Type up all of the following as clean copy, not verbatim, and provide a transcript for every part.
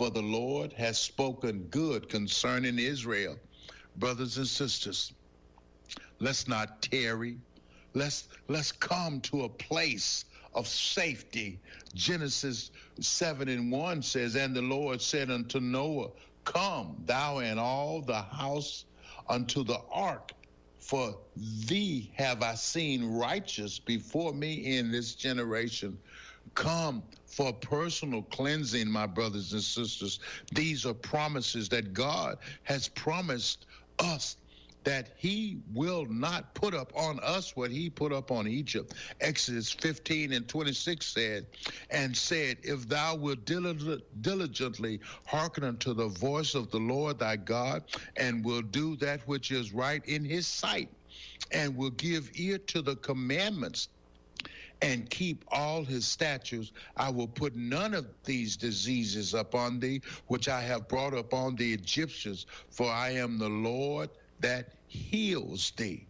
for the Lord has spoken good concerning Israel. Brothers and sisters, let's not tarry. Let's come to a place of safety. Genesis 7:1 says, and the Lord said unto Noah, come, thou and all the house unto the ark, for thee have I seen righteous before me in this generation. Come for personal cleansing, my brothers and sisters. These are promises that God has promised us, that he will not put up on us what he put up on Egypt. Exodus 15:26 said, if thou wilt diligently hearken unto the voice of the Lord thy God, and will do that which is right in his sight, and will give ear to the commandments, and keep all his statutes, I will put none of these diseases upon thee, which I have brought upon the Egyptians, for I am the Lord that heals thee.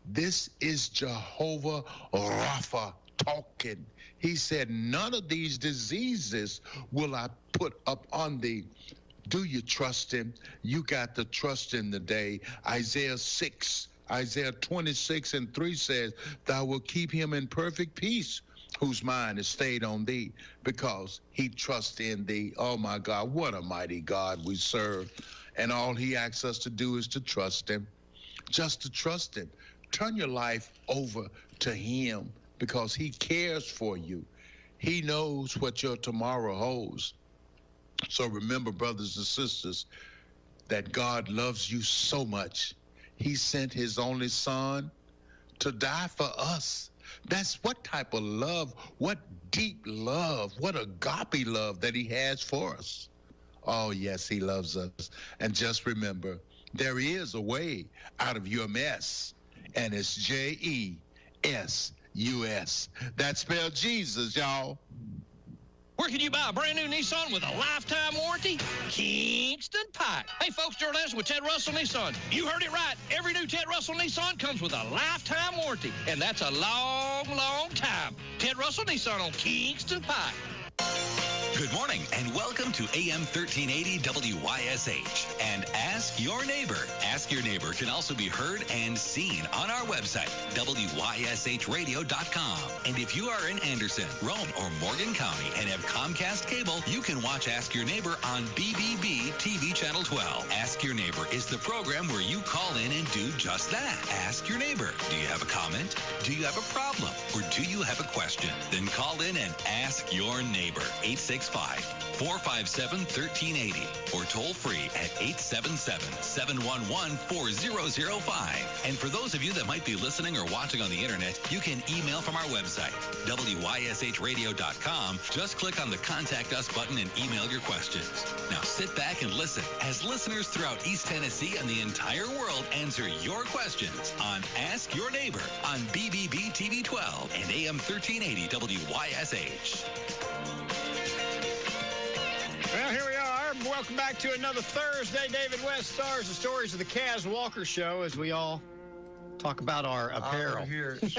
This is Jehovah Rapha talking. He said, none of these diseases will I put upon thee. Do you trust him? You got to trust him today. Isaiah 26:3 says, thou wilt keep him in perfect peace, whose mind is stayed on thee, because he trusts in thee. Oh my God, what a mighty God we serve. And all he asks us to do is to trust him, just to trust him. Turn your life over to him, because he cares for you. He knows what your tomorrow holds. So remember, brothers and sisters, that God loves you so much. He sent his only son to die for us. That's what type of love, what deep love, what agape love that he has for us. Oh, yes, he loves us. And just remember, there is a way out of your mess, and it's Jesus. That spells Jesus, y'all. Where can you buy a brand new Nissan with a lifetime warranty? Kingston Pike. Hey, folks, Gerald Anderson with Ted Russell Nissan. You heard it right. Every new Ted Russell Nissan comes with a lifetime warranty, and that's a long, long time. Ted Russell Nissan on Kingston Pike. Good morning and welcome to AM 1380 WYSH and Ask Your Neighbor. Ask Your Neighbor can also be heard and seen on our website, WYSHradio.com. And if you are in Anderson, Rome, or Morgan County and have Comcast cable, you can watch Ask Your Neighbor on BBB TV Channel 12. Ask Your Neighbor is the program where you call in and do just that. Ask Your Neighbor. Do you have a comment? Do you have a problem? Or do you have a question? Then call in and ask your neighbor. 865-457-1380 or toll free at 877-711-4005. And for those of you that might be listening or watching on the internet, you can email from our website, WYSHradio.com. Just click on the Contact Us button and email your questions. Now sit back and listen as listeners throughout East Tennessee and the entire world answer your questions on Ask Your Neighbor on BBB TV 12 and AM 1380 WYSH. Well, here we are. Welcome back to another Thursday. David West stars the stories of the Kaz Walker Show as we all talk about our apparel. Here. you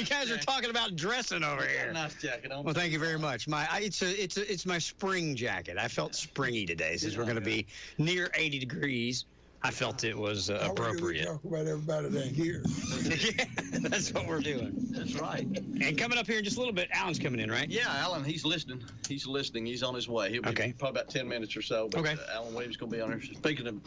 guys are talking about dressing over here. Nice jacket on. Well, thank you very much. It's my spring jacket. I felt springy today since we're going to be near 80 degrees. I felt it was appropriate. Talk about everybody that here. Yeah, that's what we're doing. That's right. And coming up here in just a little bit, Alan's coming in, right? Yeah, Alan, he's listening. He's on his way. He'll be probably about 10 minutes or so. But Alan Williams going to be on there. Speaking of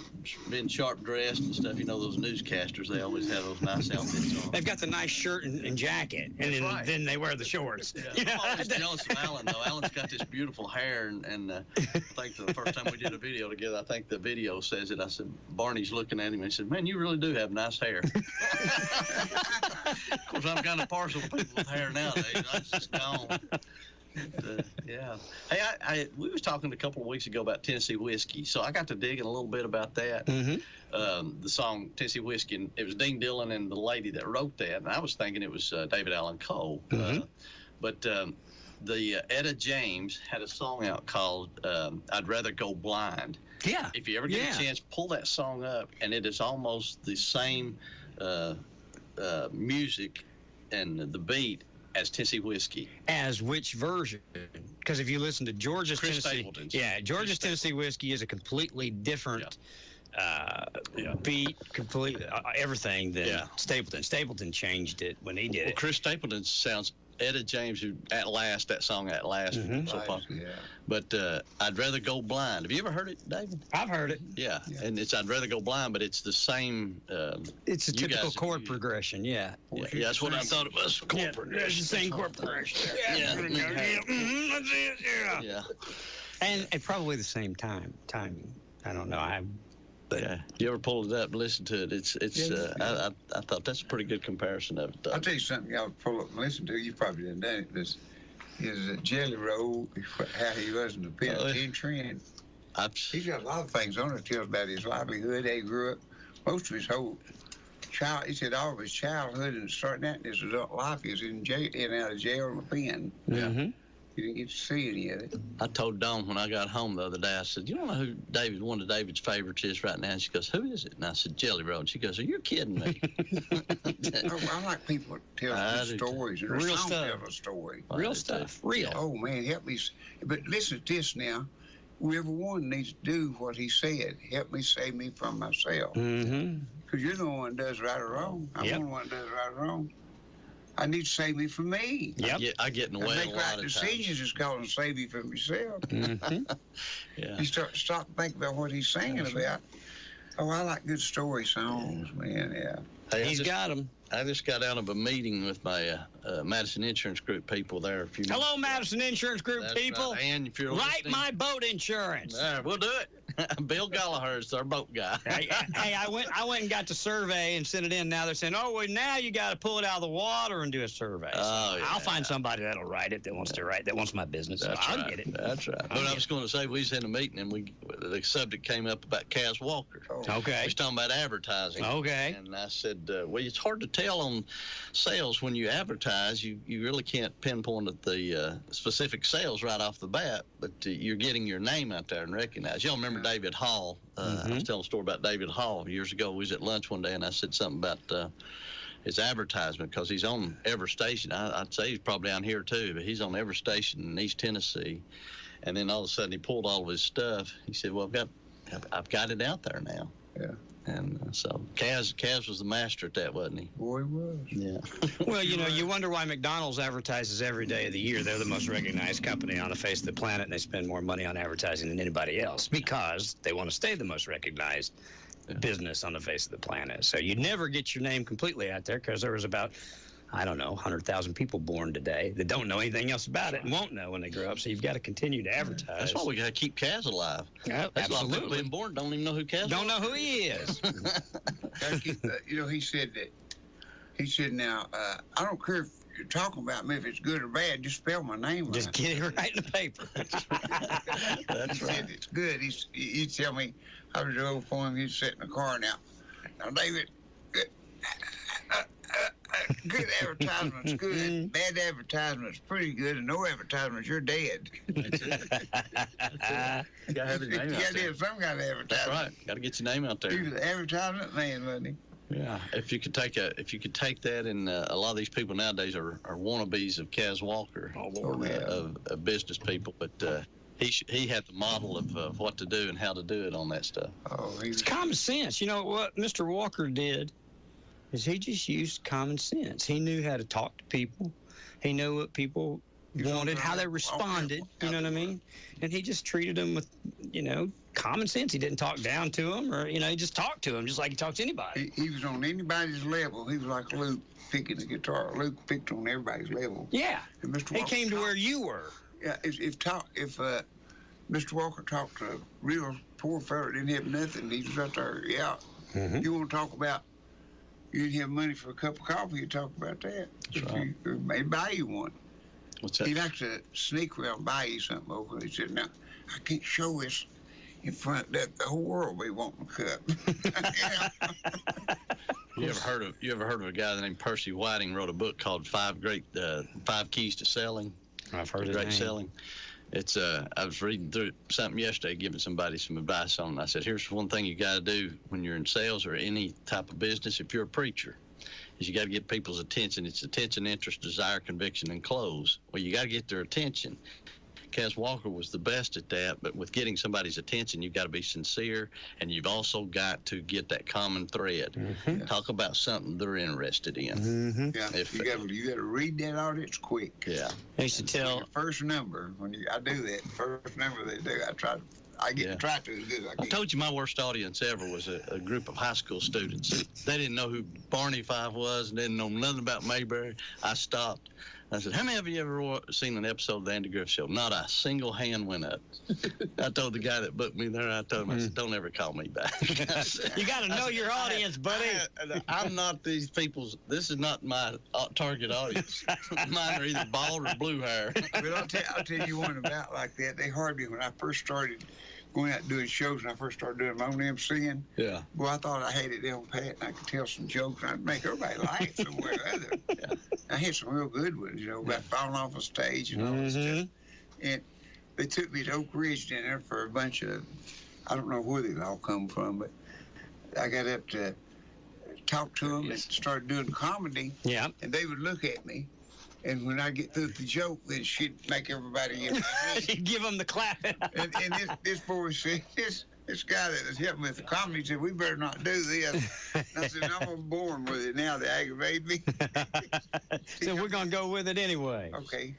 being sharp dressed and stuff, you know those newscasters, they always have those nice outfits on. They've got the nice shirt and jacket, and then they wear the shorts. Yeah. I'm always jealous of Alan, though. Alan's got this beautiful hair, and I think the first time we did a video together, I think the video says it. I said, Barney's looking at him and said, man, you really do have nice hair. Of course, I'm kind of partial to people with hair nowadays. That's just gone. But, yeah. Hey, we was talking a couple of weeks ago about Tennessee whiskey, so I got to digging a little bit about that. Mm-hmm. The song Tennessee Whiskey, and it was Dean Dillon and the lady that wrote that, and I was thinking it was David Allan Coe. Mm-hmm. But the Etta James had a song out called I'd Rather Go Blind. Yeah. If you ever get a chance, pull that song up, and it is almost the same music and the beat as Tennessee Whiskey. As which version? because if you listen to George's Chris Tennessee, Stapleton's. George's Tennessee whiskey is a completely different beat, complete everything than Stapleton. Stapleton changed it when he did it. Chris Stapleton sounds. Etta James, who that song At Last, so popular. Yeah. But I'd Rather Go Blind. Have you ever heard it, David? I've heard it. Yeah. And it's I'd Rather Go Blind, but it's the same. It's a typical chord progression, Yeah, that's what I thought it was. Chord progression. It's the same chord progression. Yeah. That's it. Yeah. And probably the same timing. I don't know. Yeah, you ever pull it up and listen to it? It's. I thought that's a pretty good comparison of it. I'll tell you something. Y'all pull up and listen to. You probably didn't done it. This is Jelly Roll. How he was in the penitentiary. And he's got a lot of things on it. Tells about his livelihood. How he grew up. Most of his whole child. He said all of his childhood and starting out in his adult life. He was in jail, in and out of jail in the pen. Mm-hmm. You didn't get to see any of it. I told Dawn when I got home the other day, I said, you don't know who one of David's favorites is right now? And she goes, who is it? And I said, Jelly Roll. And she goes, are you kidding me? I like people that tell good stories. And real stuff. Tell a story. Real stuff. Real. Oh, man, help me. But listen to this now. Whoever one needs to do what he said. Help me save me from myself. Mm-hmm. Because you're the one that does right or wrong. I'm the one that does right or wrong. I need to save me from me. Yep. I get in the way a lot of times. Make right decisions is called to save you from yourself. Mm-hmm. You stop thinking about what he's singing about. Oh, I like good story songs, man. Yeah. Hey, he's got them. I just got out of a meeting with my Madison Insurance Group people there a few minutes Hello, Madison Insurance Group people. Right. And if you're write my boat insurance. We'll do it. Bill Gallagher's our boat guy. Hey, I went and got the survey and sent it in. Now they're saying, oh, well, now you got to pull it out of the water and do a survey. So I'll find somebody that'll write it, that wants to write, that wants my business. That's I'll get it. That's right. But I was going to say, we was in a meeting and the subject came up about Kaz Walker. Okay. We was talking about advertising. Okay. And I said, well, it's hard to tell on sales when you advertise. You really can't pinpoint at the specific sales right off the bat, but you're getting your name out there and recognized. Y'all remember David Hall? I was telling a story about David Hall years ago. We was at lunch one day, and I said something about his advertisement because he's on every station. I'd say he's probably down here too, but he's on every station in East Tennessee. And then all of a sudden, he pulled all of his stuff. He said, "Well, I've got it out there now." Yeah. And so Kaz was the master at that, wasn't he? Boy, he was. Yeah. Well, you wonder why McDonald's advertises every day of the year. They're the most recognized company on the face of the planet, and they spend more money on advertising than anybody else because they want to stay the most recognized business on the face of the planet. So you never get your name completely out there because there was about, 100,000 people born today that don't know anything else about it and won't know when they grow up. So you've got to continue to advertise. That's why we got to keep Kaz alive. Yeah, that's absolutely. A lot of people being born don't even know who Kaz is. Don't know who he is. He said that. He said, now, I don't care if you're talking about me, if it's good or bad, just spell my name right. Just get it right in the paper. That's right. Said it's good. He'd tell me, I was over for him, he'd sit in the car now, David, good advertisement's good. Bad advertisement's pretty good, and no advertisements, you're dead. You gotta have your name out there. You gotta have some kind of advertisement. That's right. Gotta get your name out there. He was an advertisement man, wasn't he? Yeah. If you could take that, and a lot of these people nowadays are wannabes of Kaz Walker, of business people, but he had the model of what to do and how to do it on that stuff. It's common sense. You know what Mr. Walker did is he just used common sense. He knew how to talk to people. He knew what people wanted, how they responded, you know what I mean? And he just treated them with, common sense. He didn't talk down to them or, he just talked to them just like he talked to anybody. He was on anybody's level. He was like Luke picking the guitar. Luke picked on everybody's level. Yeah. And Mr. Walker came to where you were. Yeah, if Mr. Walker talked to a real poor fella, didn't have nothing, he was out there, You want to talk about you didn't have money for a cup of coffee, you talk about that. That's right. He may buy you one. What's that? He likes to sneak around and buy you something over. He said, now, I can't show this in front that the whole world will be wanting a cup. You ever heard of a guy named Percy Whiting wrote a book called Five Keys to Selling? I've heard of Great Selling. It's I was reading through something yesterday, giving somebody some advice on it. I said, here's one thing you got to do when you're in sales or any type of business. If you're a preacher, is you got to get people's attention. It's attention, interest, desire, conviction, and close. Well, you got to get their attention. Kaz Walker was the best at that, but with getting somebody's attention, you've got to be sincere, and you've also got to get that common thread. Talk about something they're interested in. Yeah, you got to read that audience quick. Yeah. I used to tell... The first number, I do that, first number they do, I get to try to as good as I can. I told you my worst audience ever was a group of high school students. They didn't know who Barney Fife was and didn't know nothing about Mayberry. I stopped. I said, how many of you ever seen an episode of the Andy Griffith Show? Not a single hand went up. I told the guy that booked me there, I told him, I said, don't ever call me back. You got to know your audience, buddy. I'm not these people's, this is not my target audience. Mine are either bald or blue hair. But I'll tell you one about like that. They hardly, when I first started going out doing shows and I first started doing my own MCing. Yeah. Boy, I thought I had it down pat and I could tell some jokes and I'd make everybody laugh somewhere or other. Yeah. I had some real good ones, about falling off a stage and all this stuff. And they took me to Oak Ridge dinner for a bunch of, I don't know where they all come from, but I got up to talk to them and started doing comedy. Yeah. And they would look at me. And when I get through the joke, then she'd make everybody give me a hand. Give them the clap. and this boy said, this guy that was helping with the comedy said, we better not do this. And I said, I'm born with it now. They aggravate me. So we're going to go with it anyway. Okay.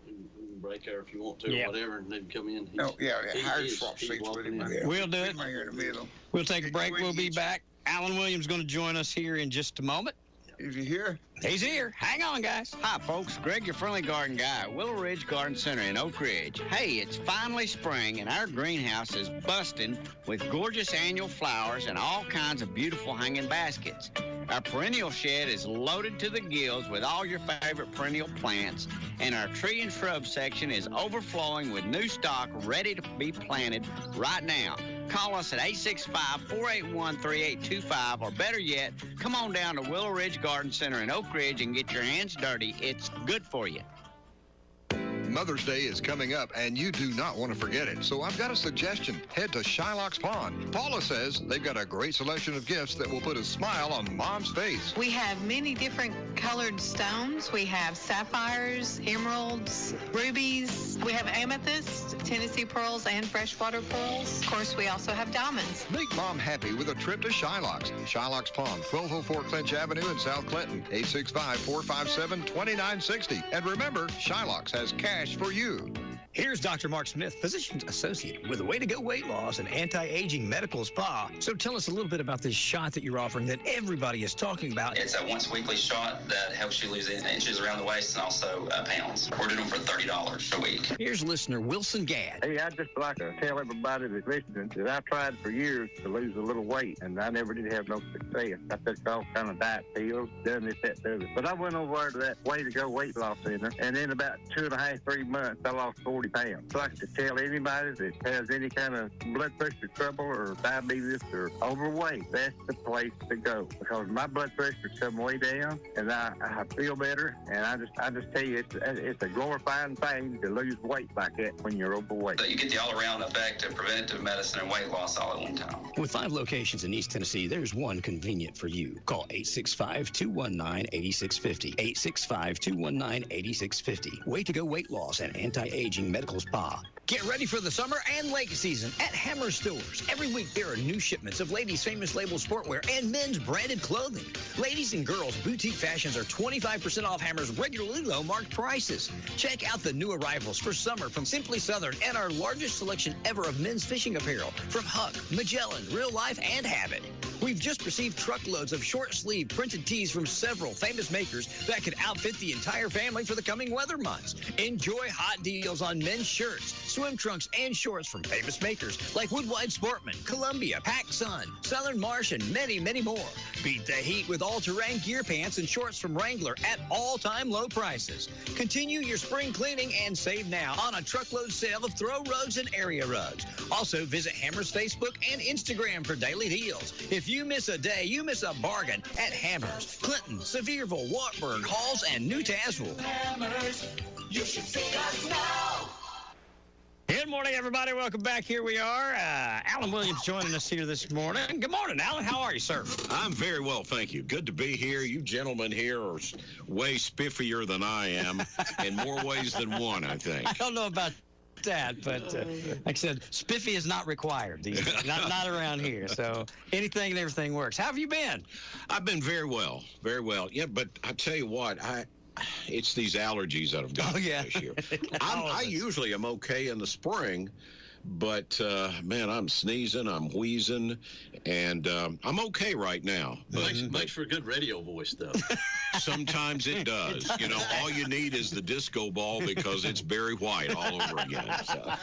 You can break there if you want to or whatever, and then come in. Hire swap seats with him. We'll do it. Right here in the middle. We'll take a break. We'll be back. Alan Williams is going to join us here in just a moment. Is he here? He's here. Hang on, guys. Hi, folks. Greg, your friendly garden guy at Willow Ridge Garden Center in Oak Ridge. Hey, it's finally spring, and our greenhouse is busting with gorgeous annual flowers and all kinds of beautiful hanging baskets. Our perennial shed is loaded to the gills with all your favorite perennial plants, and our tree and shrub section is overflowing with new stock ready to be planted right now. Call us at 865-481-3825, or better yet, come on down to Willow Ridge Garden Center in Oak Ridge and get your hands dirty. It's good for you. Mother's Day is coming up, and you do not want to forget it. So I've got a suggestion. Head to Shylock's Pond. Paula says they've got a great selection of gifts that will put a smile on Mom's face. We have many different colored stones. We have sapphires, emeralds, rubies. We have amethyst, Tennessee pearls, and freshwater pearls. Of course, we also have diamonds. Make Mom happy with a trip to Shylock's. Shylock's Pond, 1204 Clinch Avenue in South Clinton, 865-457-2960. And remember, Shylock's has cash for you. Here's Dr. Mark Smith, Physician's Associate with Way to Go Weight Loss and Anti-Aging Medical Spa. So tell us a little bit about this shot that you're offering that everybody is talking about. It's a once-weekly shot that helps you lose inches around the waist and also pounds. We're doing them for $30 a week. Here's listener Wilson Gadd. Hey, I'd just like to tell everybody that's listening that I've tried for years to lose a little weight, and I never did have no success. I took all kind of diet pills, done this, that, the other. But I went over to that Way to Go Weight Loss Center, and in about 2.5, 3 months, I lost 40 pounds. I'd like to tell anybody that has any kind of blood pressure trouble or diabetes or overweight, that's the place to go, because my blood pressure's come way down, and I feel better, and I just tell you, it's a glorifying thing to lose weight like that when you're overweight. So you get the all-around effect of preventative medicine and weight loss all at one time. With 5 locations in East Tennessee, there's one convenient for you. Call 865-219-8650. 865-219-8650. Way to Go Weight Loss and Anti-Aging Medical Spa. Get ready for the summer and lake season at Hammer Stores. Every week there are new shipments of ladies' famous label sportwear and men's branded clothing. Ladies and girls' boutique fashions are 25% off Hammer's regularly low marked prices. Check out the new arrivals for summer from Simply Southern and our largest selection ever of men's fishing apparel from Huck, Magellan, Real Life, and Habit. We've just received truckloads of short-sleeve printed tees from several famous makers that could outfit the entire family for the coming weather months. Enjoy hot deals on men's shirts, swim trunks, and shorts from famous makers like Woodwide Sportman, Columbia, PacSun, Southern Marsh, and many, many more. Beat the heat with all-terrain gear pants and shorts from Wrangler at all-time low prices. Continue your spring cleaning and save now on a truckload sale of throw rugs and area rugs. Also, visit Hammer's Facebook and Instagram for daily deals. If you miss a day, you miss a bargain at Hammers, Clinton, Sevierville, Wartburg, Halls, and New Tazewell. Hammers, you should see us now. Good morning, everybody. Welcome back. Here we are. Alan Williams joining us here this morning. Good morning, Alan. How are you, sir? I'm very well, thank you. Good to be here. You gentlemen here are way spiffier than I am in more ways than one, I think. I don't know about that. But like I said, spiffy is not required these days. Not around here. So anything and everything works. How have you been? I've been very well. Very well. Yeah, but I tell you what, it's these allergies that I've got this year. I usually am okay in the spring, but, man, I'm sneezing, I'm wheezing, and I'm okay right now. But makes for a good radio voice, though. Sometimes it does. You know, all you need is the disco ball because it's Barry White all over again. So.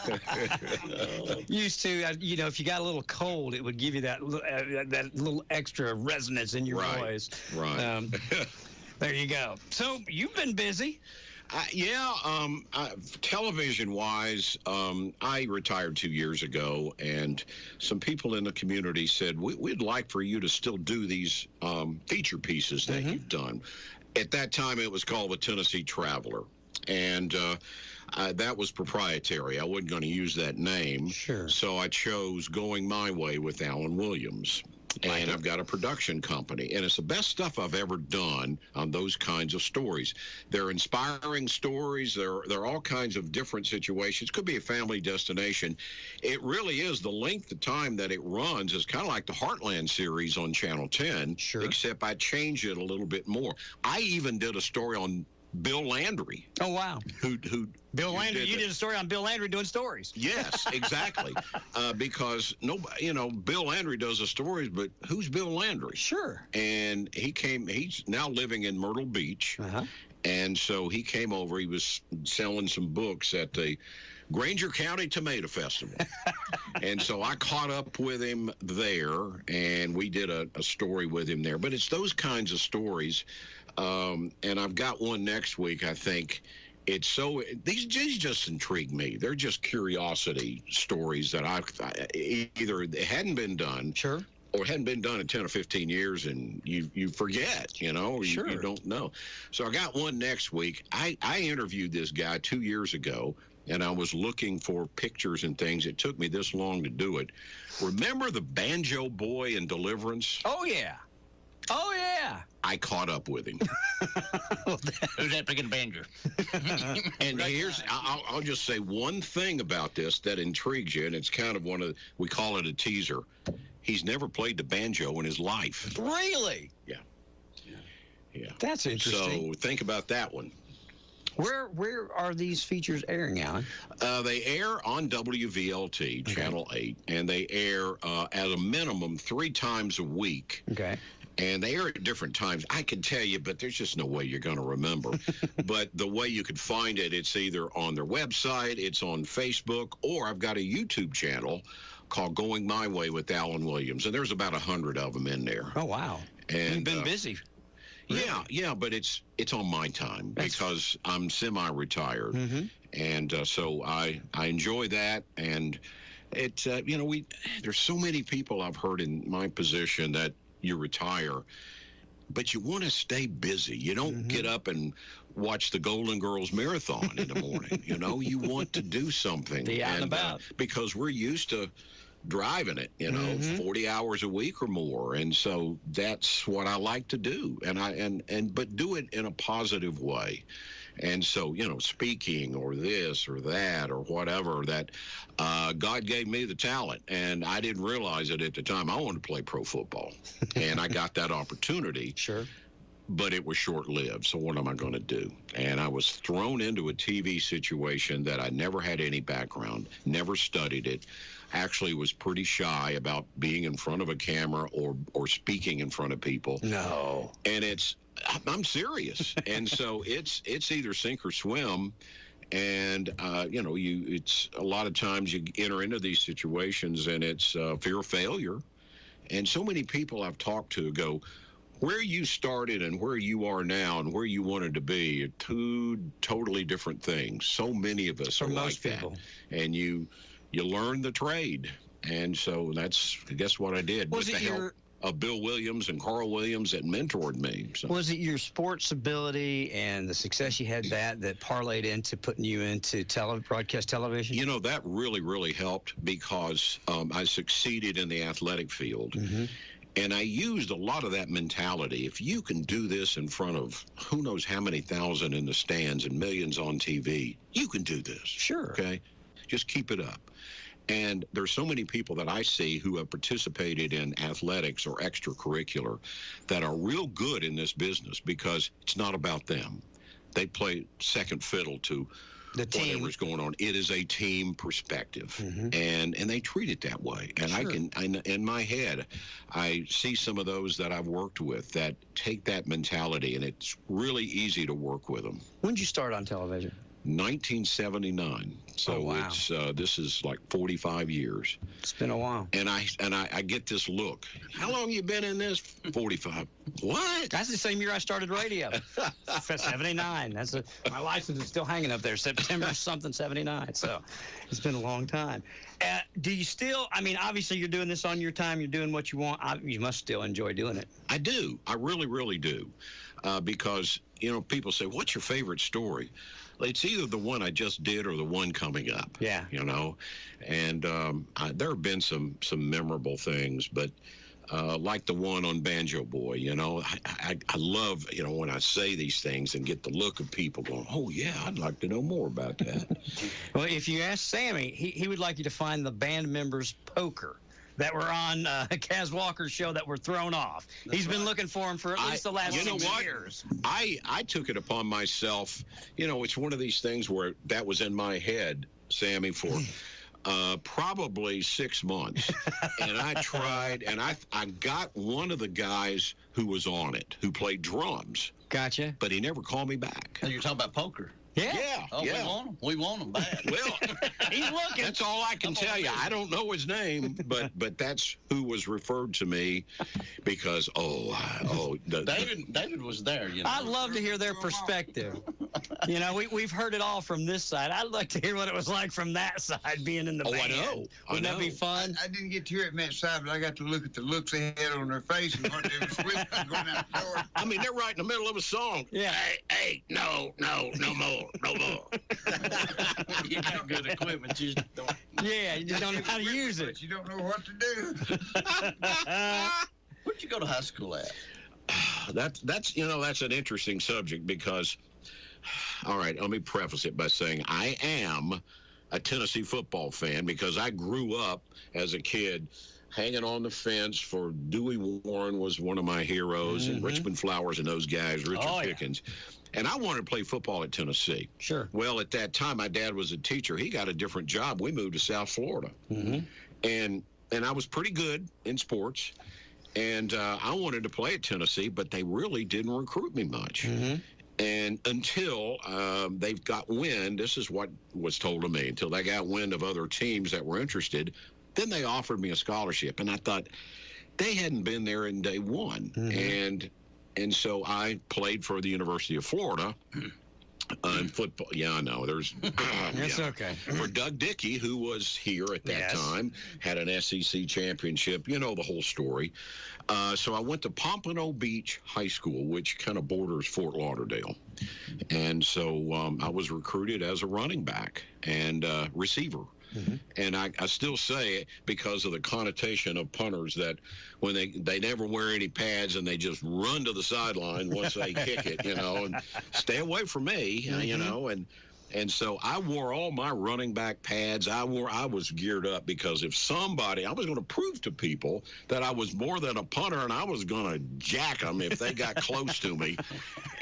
Used to, if you got a little cold, it would give you that little extra resonance in your voice. Right. There you go. So you've been busy. Television-wise, I retired 2 years ago, and some people in the community said, we'd like for you to still do these feature pieces that you've done. At that time, it was called The Tennessee Traveler, and that was proprietary. I wasn't going to use that name. Sure. So I chose Going My Way with Alan Williams. And I've got a production company, and it's the best stuff I've ever done on those kinds of stories. They're inspiring stories. They're all kinds of different situations. Could be a family destination. It really is. The length of time that it runs is kind of like the Heartland series on Channel 10, except I changed it a little bit more. I even did a story on Bill Landry. Oh, wow. Bill Landry, you did a story on Bill Landry doing stories. Yes, exactly. Because nobody, Bill Landry does the stories, but who's Bill Landry? Sure. And he's now living in Myrtle Beach. And so he came over. He was selling some books at the Granger County Tomato Festival. And so I caught up with him there, and we did a story with him there. But it's those kinds of stories. And I've got one next week, I think. These just intrigue me. They're just curiosity stories that either it hadn't been done. Sure. Or hadn't been done in 10 or 15 years, and you forget, or you don't know. So I got one next week. I interviewed this guy 2 years ago, and I was looking for pictures and things. It took me this long to do it. Remember the banjo boy in Deliverance? Oh, yeah. Oh, yeah. I caught up with him. Who's that picking banjo? And I'll just say one thing about this that intrigues you, and it's kind of we call it a teaser. He's never played the banjo in his life. Really? Yeah. That's interesting. So think about that one. Where are these features airing, Alan? They air on WVLT, Channel 8, and they air at a minimum 3 times a week. Okay. And they air at different times. I can tell you, but there's just no way you're going to remember. But the way you could find it, it's either on their website, it's on Facebook, or I've got a YouTube channel called Going My Way with Alan Williams. And there's about 100 of them in there. Oh, wow. And you've been busy. Really? Yeah, but it's on my time because I'm semi-retired. And so I enjoy that. And it's, there's so many people I've heard in my position that you retire, but you want to stay busy. You don't get up and watch the Golden Girls Marathon in the morning. You want to do something. Be out and about. Because we're used to driving it, 40 hours a week or more. And so that's what I like to do. But do it in a positive way. And so, speaking or this or that or whatever, that God gave me the talent, and I didn't realize it at the time. I wanted to play pro football, and I got that opportunity. Sure. But it was short-lived, so what am I going to do? And I was thrown into a TV situation that I never had any background, never studied it, actually was pretty shy about being in front of a camera or speaking in front of people. No. And I'm serious. And so it's either sink or swim. And, it's a lot of times you enter into these situations and it's fear of failure. And so many people I've talked to go, where you started and where you are now and where you wanted to be are 2 totally different things. So many of us are like that. And you learn the trade. And so that's, I guess, what I did with the help of Bill Williams and Carl Williams that mentored me. So. Was it your sports ability and the success you had that parlayed into putting you into broadcast television? That really, really helped because I succeeded in the athletic field. And I used a lot of that mentality. If you can do this in front of who knows how many thousand in the stands and millions on TV, you can do this. Sure. Okay? Just keep it up. And there's so many people that I see who have participated in athletics or extracurricular that are real good in this business because it's not about them. They play second fiddle to the team. Whatever's going on. It is a team perspective, and they treat it that way. And sure. In my head, I see some of those that I've worked with that take that mentality, and it's really easy to work with them. When did you start on television? 1979. So wow. It's this is like 45 years. It's been a while. And I get this look. How long you been in this? 45. What? That's the same year I started radio. 79. My license is still hanging up there. September something 79. So it's been a long time. Do you still? I mean, obviously you're doing this on your time. You're doing what you want. You must still enjoy doing it. I do. I really, really do. Because people say, "What's your favorite story?" It's either the one I just did or the one coming up. Yeah. And there have been some memorable things, but like the one on Banjo Boy, I love, when I say these things and get the look of people going, oh, yeah, I'd like to know more about that. Well, if you ask Sammy, he would like you to find the band members' poker that were on Kaz Walker's show that were thrown off. He's been looking for them for at least the last 6 years. I took it upon myself. It's one of these things where that was in my head, Sammy, for probably 6 months. And I tried, and I got one of the guys who was on it, who played drums. Gotcha. But he never called me back. You're talking about poker. Yeah. Oh, yeah. We want him bad. Well, he's looking. That's all I can tell you. I don't know his name, but that's who was referred to me because David was there. I'd love to hear their perspective. We've heard it all from this side. I'd like to hear what it was like from that side, being in the band. I know. Wouldn't that be fun? I didn't get to hear it from that side, but I got to look at the looks they had on their face and what they were whispering going out the door. I mean, they're right in the middle of a song. Yeah. Hey, no more. No more. You got good equipment. You just don't. Yeah, you just don't know how to use it. You don't know what to do. Where'd you go to high school at? That's an interesting subject because, all right, let me preface it by saying I am a Tennessee football fan because I grew up as a kid hanging on the fence for Dewey Warren was one of my heroes, and Richmond Flowers and those guys, Richard Pickens. And I wanted to play football at Tennessee. Sure. Well, at that time, my dad was a teacher. He got a different job. We moved to South Florida. And I was pretty good in sports. And I wanted to play at Tennessee, but they really didn't recruit me much. And until they've got wind, this is what was told to me, until they got wind of other teams that were interested, then they offered me a scholarship. And I thought, they hadn't been there in day one. And so I played for the University of Florida in football. Yeah, I know. There's That's okay. For Doug Dickey, who was here at that time, had an SEC championship. You know the whole story. So I went to Pompano Beach High School, which kind of borders Fort Lauderdale. And so I was recruited as a running back and receiver. And I still say, because of the connotation of punters, that when they never wear any pads and they just run to the sideline once they kick it, and stay away from me, and so I wore all my running back pads. I was geared up because I was going to prove to people that I was more than a punter, and I was going to jack them if they got close to me.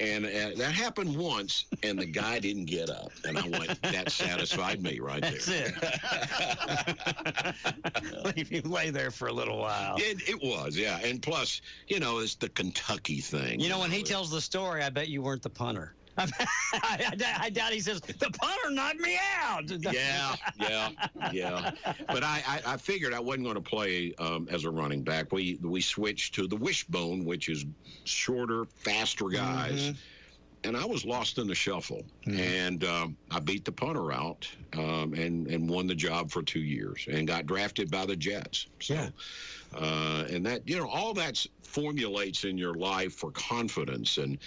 And that happened once, and the guy didn't get up. And I went, that satisfied me right there. That's it. Leave him lay there for a little while. It was, yeah. And plus, it's the Kentucky thing. When he tells the story, I bet you weren't the punter. I doubt he says, the punter knocked me out. Yeah. But I figured I wasn't going to play as a running back. We switched to the wishbone, which is shorter, faster guys. And I was lost in the shuffle. And I beat the punter out and won the job for 2 years and got drafted by the Jets. So, and that, all that formulates in your life for confidence and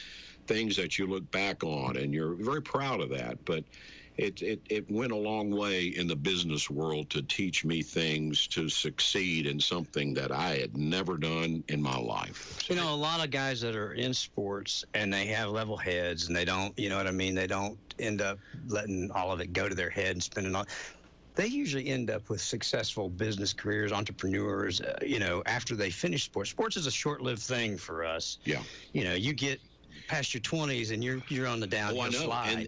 things that you look back on, and you're very proud of that. But it went a long way in the business world to teach me things to succeed in something that I had never done in my life. A lot of guys that are in sports and they have level heads and they don't, they don't end up letting all of it go to their head and spending all. they usually end up with successful business careers, entrepreneurs, after they finish sports. Sports is a short-lived thing for us. Yeah. You get past your 20s and you're on the downhill slide,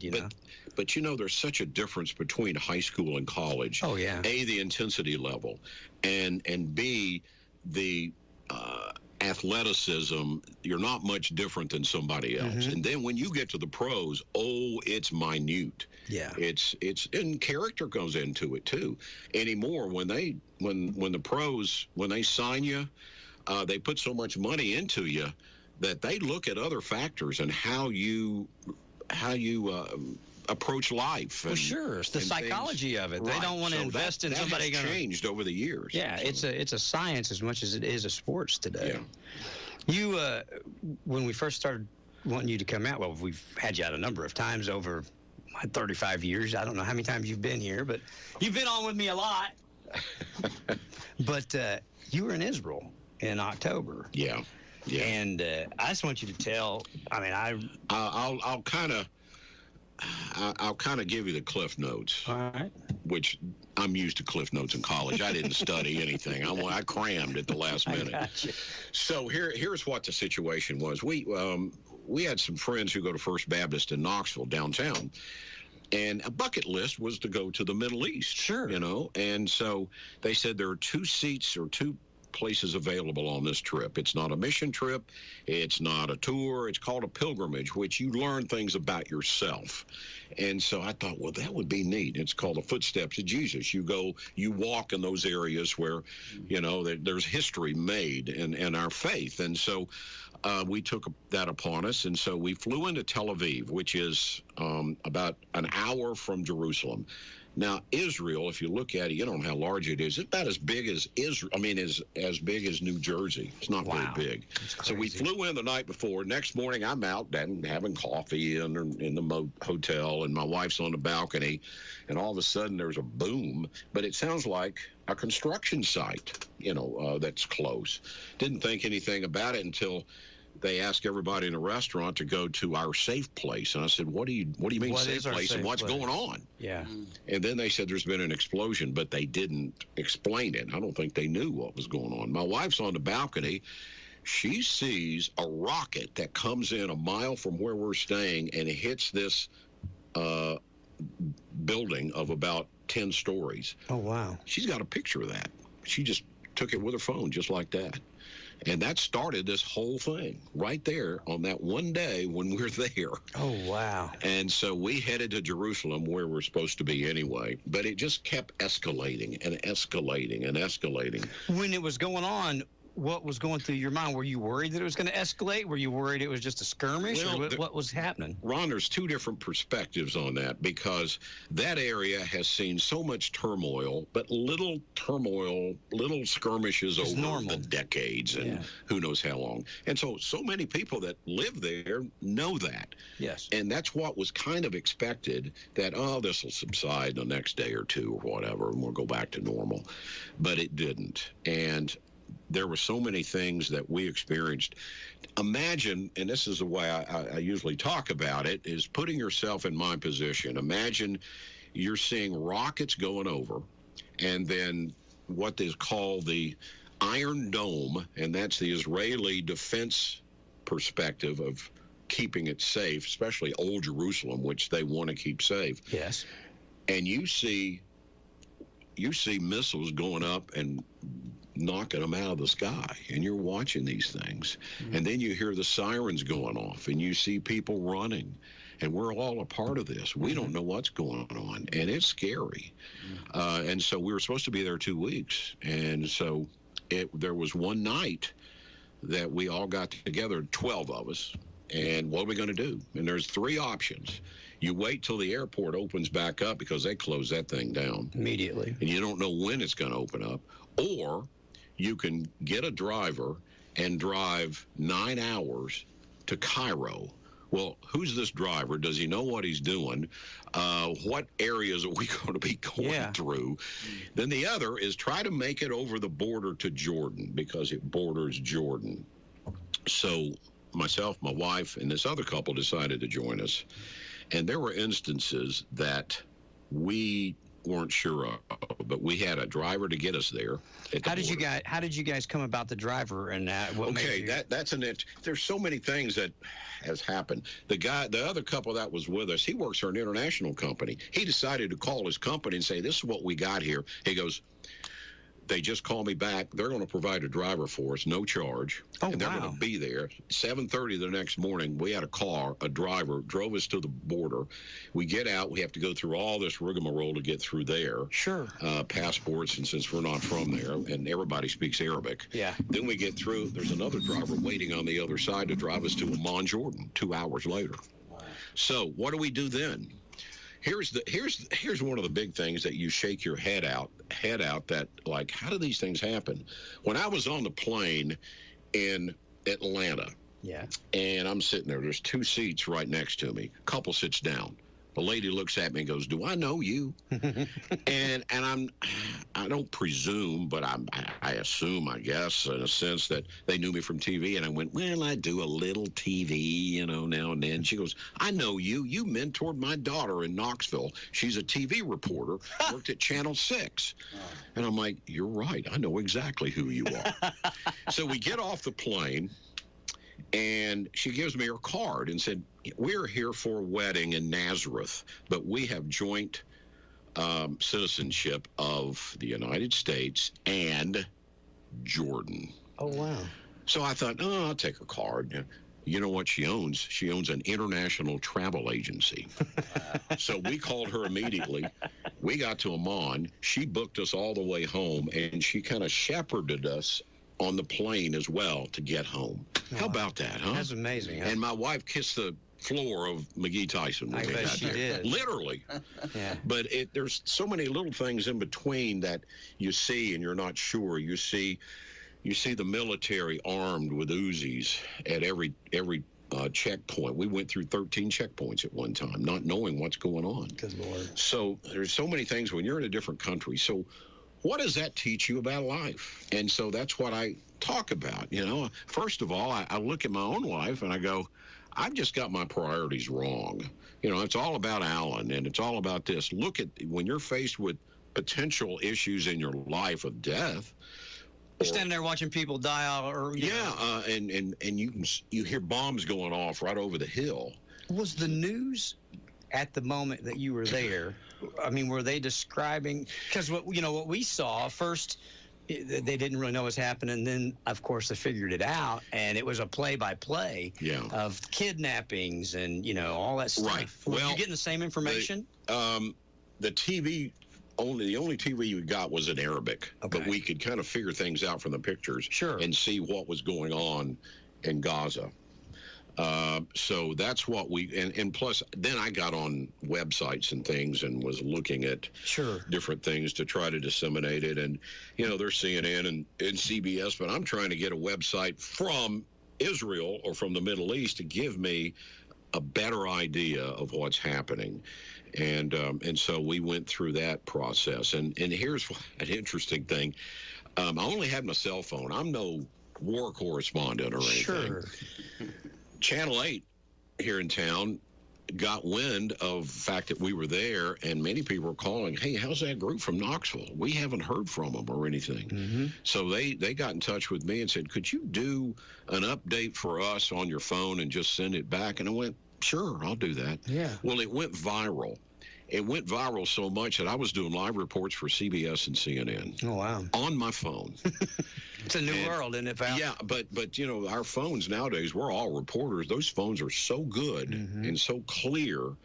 But there's such a difference between high school and college. Oh, yeah. A, the intensity level, and B, the athleticism. You're not much different than somebody else. Mm-hmm. And then when you get to the pros, it's minute. Yeah. It's and character goes into it too. Anymore, when the pros, when they sign you, they put so much money into you that they look at other factors and how you approach life. Well, sure. It's the psychology of it. Right. They don't want to invest in somebody going to changed over the years. Yeah, so. It's a science as much as it is a sports today. Yeah. You, when we first started wanting you to come out, well, we've had you out a number of times over my 35 years. I don't know how many times you've been here, but you've been on with me a lot. But you were in Israel in October. Yeah. Yeah. And I just want you to tell. I mean, I'll kind of give you the Cliff Notes. All right. Which I'm used to Cliff Notes in college. I didn't study anything. I crammed at the last minute. I got you. So here's what the situation was. We had some friends who go to First Baptist in Knoxville downtown, and a bucket list was to go to the Middle East. Sure. And so they said there are 2 seats or 2 places available on this trip. It's not a mission trip. It's not a tour. It's called a pilgrimage, which you learn things about yourself. And so I thought, well, that would be neat. It's called the Footsteps of Jesus. You walk in those areas where, there's history made in our faith. And so we took that upon us. And so we flew into Tel Aviv, which is about an hour from Jerusalem. Now, Israel, if you look at it, you don't know how large it is. It's about as big as Israel. I mean, as big as New Jersey. It's not very big. So we flew in the night before. Next morning, I'm out and having coffee in the hotel, and my wife's on the balcony, and all of a sudden there's a boom. But it sounds like a construction site, that's close. Didn't think anything about it until they asked everybody in the restaurant to go to our safe place. And I said, what do you mean safe place and what's going on? Yeah. And then they said there's been an explosion, but they didn't explain it. I don't think they knew what was going on. My wife's on the balcony. She sees a rocket that comes in a mile from where we're staying and it hits this building of about 10 stories. Oh, wow. She's got a picture of that. She just took it with her phone just like that. And that started this whole thing right there on that one day when we're there. Oh, wow. And so we headed to Jerusalem, where we're supposed to be anyway. But it just kept escalating and escalating and escalating. When it was going on, what was going through your mind? Were you worried that it was going to escalate? Were you worried it was just a skirmish? Or what was happening? Ron, there's 2 different perspectives on that, because that area has seen so much turmoil, but little skirmishes it's over normal. The decades and who knows how long. And so many people that live there know that. Yes. And that's what was kind of expected, that, this will subside the next day or 2 or whatever, and we'll go back to normal. But it didn't. And there were so many things that we experienced. Imagine, and this is the way I usually talk about it, is putting yourself in my position. Imagine you're seeing rockets going over, and then what is called the Iron Dome, and that's the Israeli defense perspective of keeping it safe, especially Old Jerusalem, which they want to keep safe. Yes. And you see missiles going up and knocking them out of the sky, and you're watching these things. And then you hear the sirens going off, and you see people running, and we're all a part of this. We don't know what's going on, and it's scary. And so we were supposed to be there 2 weeks, and so there was one night that we all got together, 12 of us, and what are we going to do? And there's 3 options. You wait till the airport opens back up, because they close that thing down immediately, and you don't know when it's going to open up. Or you can get a driver and drive 9 hours to Cairo. Well, who's this driver? Does he know what he's doing? What areas are we going to be going through? Then the other is try to make it over the border to Jordan, because it borders Jordan. So myself, my wife, and this other couple decided to join us. And there were instances that we weren't sure of, but we had a driver to get us there. How did you guys come about the driver, and what made you... that's there's so many things that has happened. The other couple that was with us, he works for an international company. He decided to call his company and say, this is what we got here. He goes, they just called me back. They're going to provide a driver for us, no charge. And they're going to be there. 7:30 the next morning, we had a driver, drove us to the border. We get out. We have to go through all this rigmarole to get through there. Sure. Passports, and since we're not from there, and everybody speaks Arabic. Yeah. Then we get through. There's another driver waiting on the other side to drive us to Amman, Jordan, 2 hours later. Wow. So what do we do then? Here's one of the big things that you shake your head out that, like, how do these things happen? When I was on the plane in Atlanta, and I'm sitting there's 2 seats right next to me. Couple sits down. The lady looks at me and goes, "Do I know you?" and I don't presume, but I assume, I guess, in a sense, that they knew me from TV. And I went, "Well, I do a little TV, now and then." She goes, "I know you. You mentored my daughter in Knoxville. She's a TV reporter, worked at Channel 6. And I'm like, "You're right. I know exactly who you are." So we get off the plane, and she gives me her card and said, "We're here for a wedding in Nazareth, but we have joint citizenship of the United States and Jordan." Oh, wow. So I thought, I'll take her card. You know what she owns? She owns an international travel agency. So we called her immediately. We got to Amman. She booked us all the way home, and she kind of shepherded us on the plane as well to get home. How about that, huh? That's amazing. And my wife kissed the floor of McGee Tyson. I bet she did. Literally. Yeah. But there's so many little things in between that you see and you're not sure. You see the military armed with Uzis at every checkpoint. We went through 13 checkpoints at one time, not knowing what's going on. Good Lord. So there's so many things when you're in a different country. So what does that teach you about life? And so that's what I talk about. First of all, I look at my own life and I go, I've just got my priorities wrong. It's all about Alan, and it's all about this. Look at when you're faced with potential issues in your life of death. You're standing there watching people die, and you hear bombs going off right over the hill. Was the news at the moment that you were there? I mean, were they describing? Because what we saw first, they didn't really know what was happening. Then, of course, they figured it out, and it was a play-by-play of kidnappings and all that stuff. Right. Were you getting the same information? The TV. The only TV you got was in Arabic, but we could kind of figure things out from the pictures and see what was going on in Gaza. So that's what and plus then I got on websites and things and was looking at different things to try to disseminate it. And, there's CNN and CBS, but I'm trying to get a website from Israel or from the Middle East to give me a better idea of what's happening. And so we went through that process. And here's an interesting thing. I only had my cell phone. I'm no war correspondent or anything. Sure. Channel 8 here in town got wind of the fact that we were there, and many people were calling, "Hey, how's that group from Knoxville? We haven't heard from them or anything." Mm-hmm. So they got in touch with me and said, "Could you do an update for us on your phone and just send it back?" And I went, "Sure, I'll do that." Yeah. Well, it went viral. It went viral so much that I was doing live reports for CBS and CNN. Oh, wow. On my phone. It's a new world, isn't it, Val? Yeah, but our phones nowadays, we're all reporters. Those phones are so good and so clear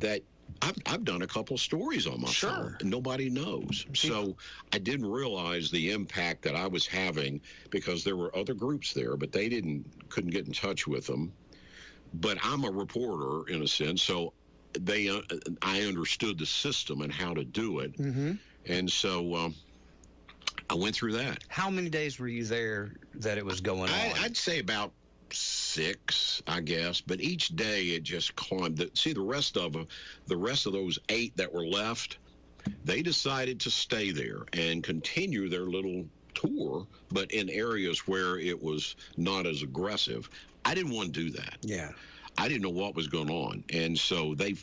that I've done a couple stories on my phone, and nobody knows. So I didn't realize the impact that I was having because there were other groups there, but they couldn't get in touch with them. But I'm a reporter in a sense, so I understood the system and how to do it. Mm-hmm. And so I went through that. How many days were you there that it was going on? I'd say about 6, I guess. But each day it just climbed. The rest of those 8 that were left, they decided to stay there and continue their little tour, but in areas where it was not as aggressive. I didn't want to do that. Yeah. I didn't know what was going on, and so they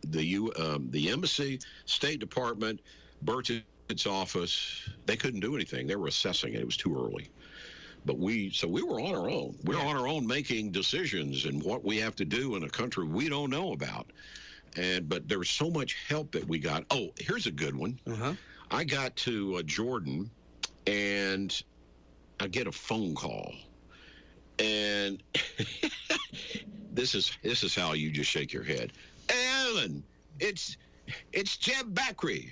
the embassy, State Department, Burchett's office, they couldn't do anything. They were assessing it. It was too early. But we were on our own. We're on our own making decisions and what we have to do in a country we don't know about. But there was so much help that we got. Oh, here's a good one. I got to Jordan, and I get a phone call, and this is how you just shake your head. Alan, it's Jeb Bakri.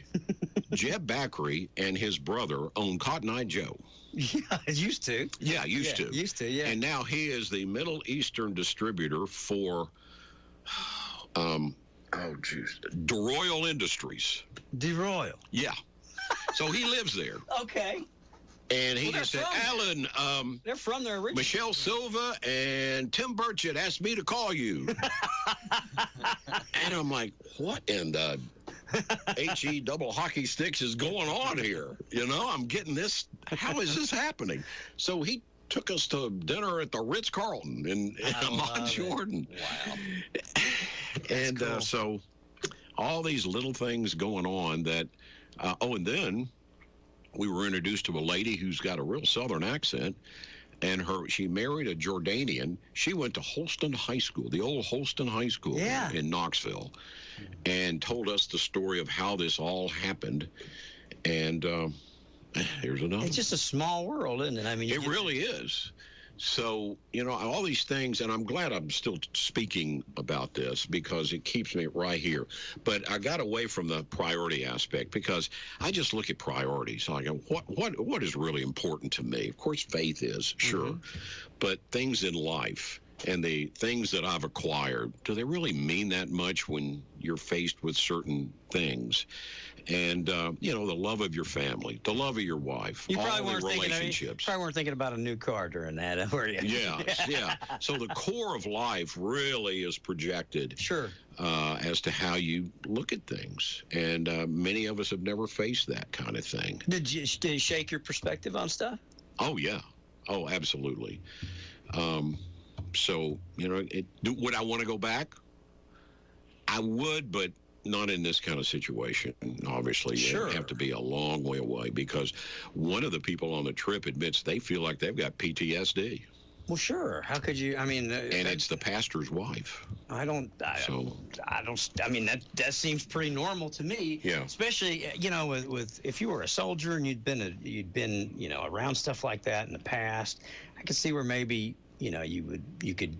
Jeb Bakri and his brother own Cotton Eye Joe. Yeah, used to. Yeah, used to. Yeah. And now he is the Middle Eastern distributor for, DeRoyal Industries. DeRoyal? Yeah. So he lives there. Okay. And he just said, Alan, they're from there originally. Michelle Silva and Tim Burchett asked me to call you. And I'm like, what in the HE double hockey sticks is going on here? You know, I'm getting this. How is this happening? So he took us to dinner at the Ritz-Carlton in Mont Jordan. Wow. And cool. So all these little things going on that, and then we were introduced to a lady who's got a real Southern accent, and she married a Jordanian. She went to Holston High School, the old Holston High School in Knoxville, and told us the story of how this all happened. And here's another. It's just a small world, isn't it? I mean, it really is. So, you know, all these things, and I'm glad I'm still speaking about this because it keeps me right here. But I got away from the priority aspect because I just look at priorities. Like, what is really important to me? Of course, faith is, sure. But things in life and the things that I've acquired, do they really mean that much when you're faced with certain things? And, you know, the love of your family, the love of your wife, all the relationships. You probably weren't thinking about a new car during that, were you? Yeah. So the core of life really is projected as to how you look at things. And many of us have never faced that kind of thing. Did it shake your perspective on stuff? Oh, yeah. Oh, absolutely. So, you know, would I want to go back? I would, but not in this kind of situation. Obviously, you have to be a long way away because one of the people on the trip admits they feel like they've got PTSD. Well, sure. How could you? I mean, and it's the pastor's wife. I mean, that seems pretty normal to me. Yeah. Especially, you know, with if you were a soldier and you'd been you know around stuff like that in the past, I could see where maybe you know you could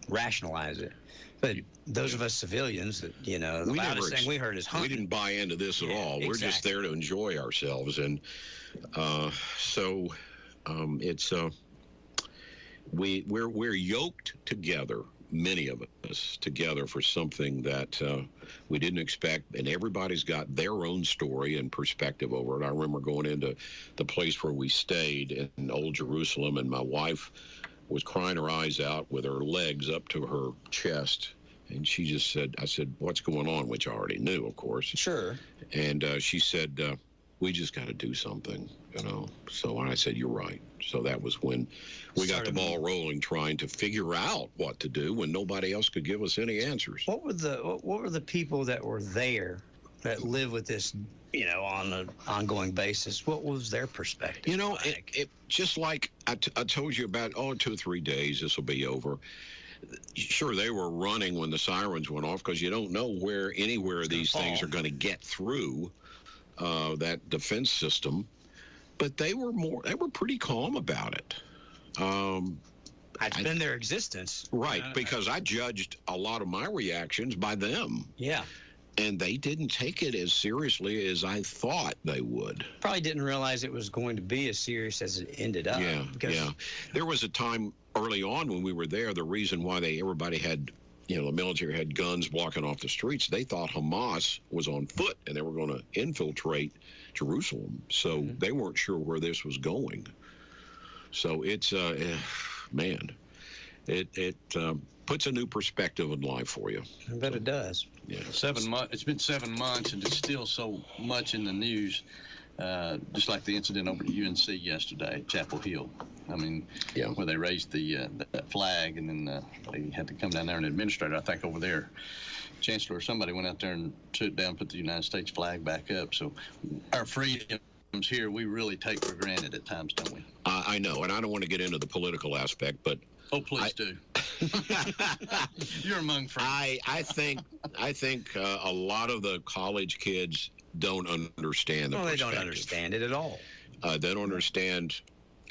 rationalize it. But those of us civilians, that you know, the loudest thing we heard is hunting. We didn't buy into this at all. We're just there to enjoy ourselves, and it's we're yoked together, many of us together for something that we didn't expect, and everybody's got their own story and perspective over it. I remember going into the place where we stayed in Old Jerusalem, and my wife was crying her eyes out with her legs up to her chest. And she just said, I said, what's going on? Which I already knew, of course. Sure. And she said, we just got to do something, you know. So I said, you're right. So that was when we got the ball rolling, trying to figure out what to do when nobody else could give us any answers. What were the people that were there that live with this, you know, on an ongoing basis? What was their perspective? You know, it just like I told you about, 2 or 3 days, this will be over. Sure, they were running when the sirens went off because you don't know where anywhere these things are going to get through that defense system. But they were pretty calm about it. It's been their existence. Right, because I judged a lot of my reactions by them. Yeah. And they didn't take it as seriously as I thought they would. Probably didn't realize it was going to be as serious as it ended up. Yeah. There was a time early on when we were there, the reason why everybody had, you know, the military had guns blocking off the streets, they thought Hamas was on foot and they were going to infiltrate Jerusalem. So they weren't sure where this was going. So it's, man, it puts a new perspective in life for you. I bet it does. Yeah. 7 months. It's been 7 months, and it's still so much in the news. Just like the incident over at UNC yesterday at Chapel Hill. I mean, where they raised that flag, and then they had to come down there, and the administrator, I think, over there chancellor or somebody went out there and took down, put the United States flag back up. So our freedoms here, we really take for granted at times, don't we? I know, and I don't want to get into the political aspect, but oh, please do. You're among friends. I think a lot of the college kids don't understand the Well, they perspective. don't understand it at all. They don't understand.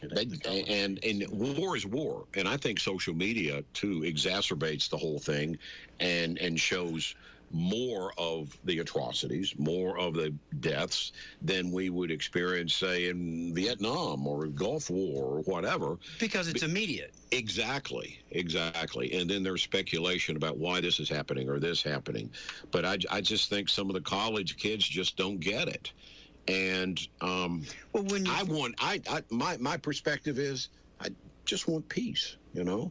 And war is war, and I think social media too exacerbates the whole thing, and shows more of the atrocities, more of the deaths than we would experience, say, in Vietnam or Gulf War or whatever. Because it's immediate. Exactly. And then there's speculation about why this is happening or this happening. But I just think some of the college kids just don't get it. And well, when you my perspective is I just want peace.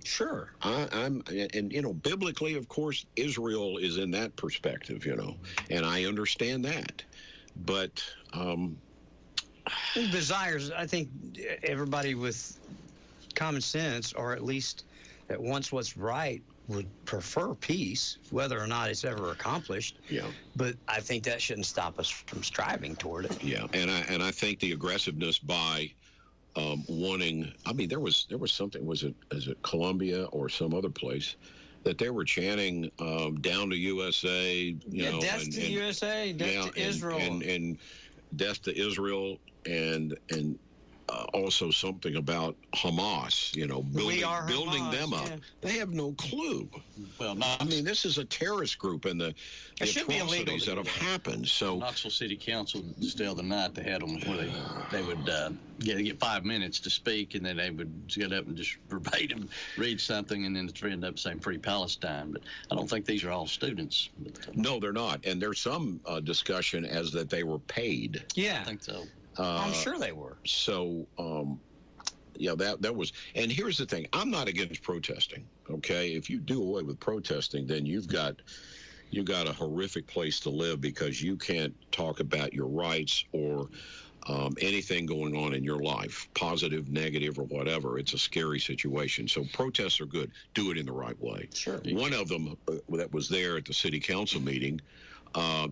Sure. I'm biblically, of course, Israel is in that perspective, and I understand that. But desires, I think everybody with common sense, or at least that wants what's right, would prefer peace, whether or not it's ever accomplished. Yeah. But I think that shouldn't stop us from striving toward it. Yeah, and I think the aggressiveness by wanting. I mean, there was something. Was it Colombia or some other place that they were chanting "Down to USA"? Death to USA, death to Israel, and death to Israel, and also something about Hamas. Building Hamas, them up. Yeah. They have no clue. Well, this is a terrorist group, and the atrocities that have happened. So Knoxville City Council just the other night, they had them where they would get 5 minutes to speak, and then they would get up and just verbatim read something, and then end up saying Free Palestine. But I don't think these are all students. No, they're not. And there's some discussion as that they were paid. Yeah, I think so. I'm sure they were. So, that was. And here's the thing: I'm not against protesting. Okay, if you do away with protesting, then you've got a horrific place to live, because you can't talk about your rights or anything going on in your life, positive, negative, or whatever. It's a scary situation. So protests are good. Do it in the right way. Sure. One of them that was there at the city council meeting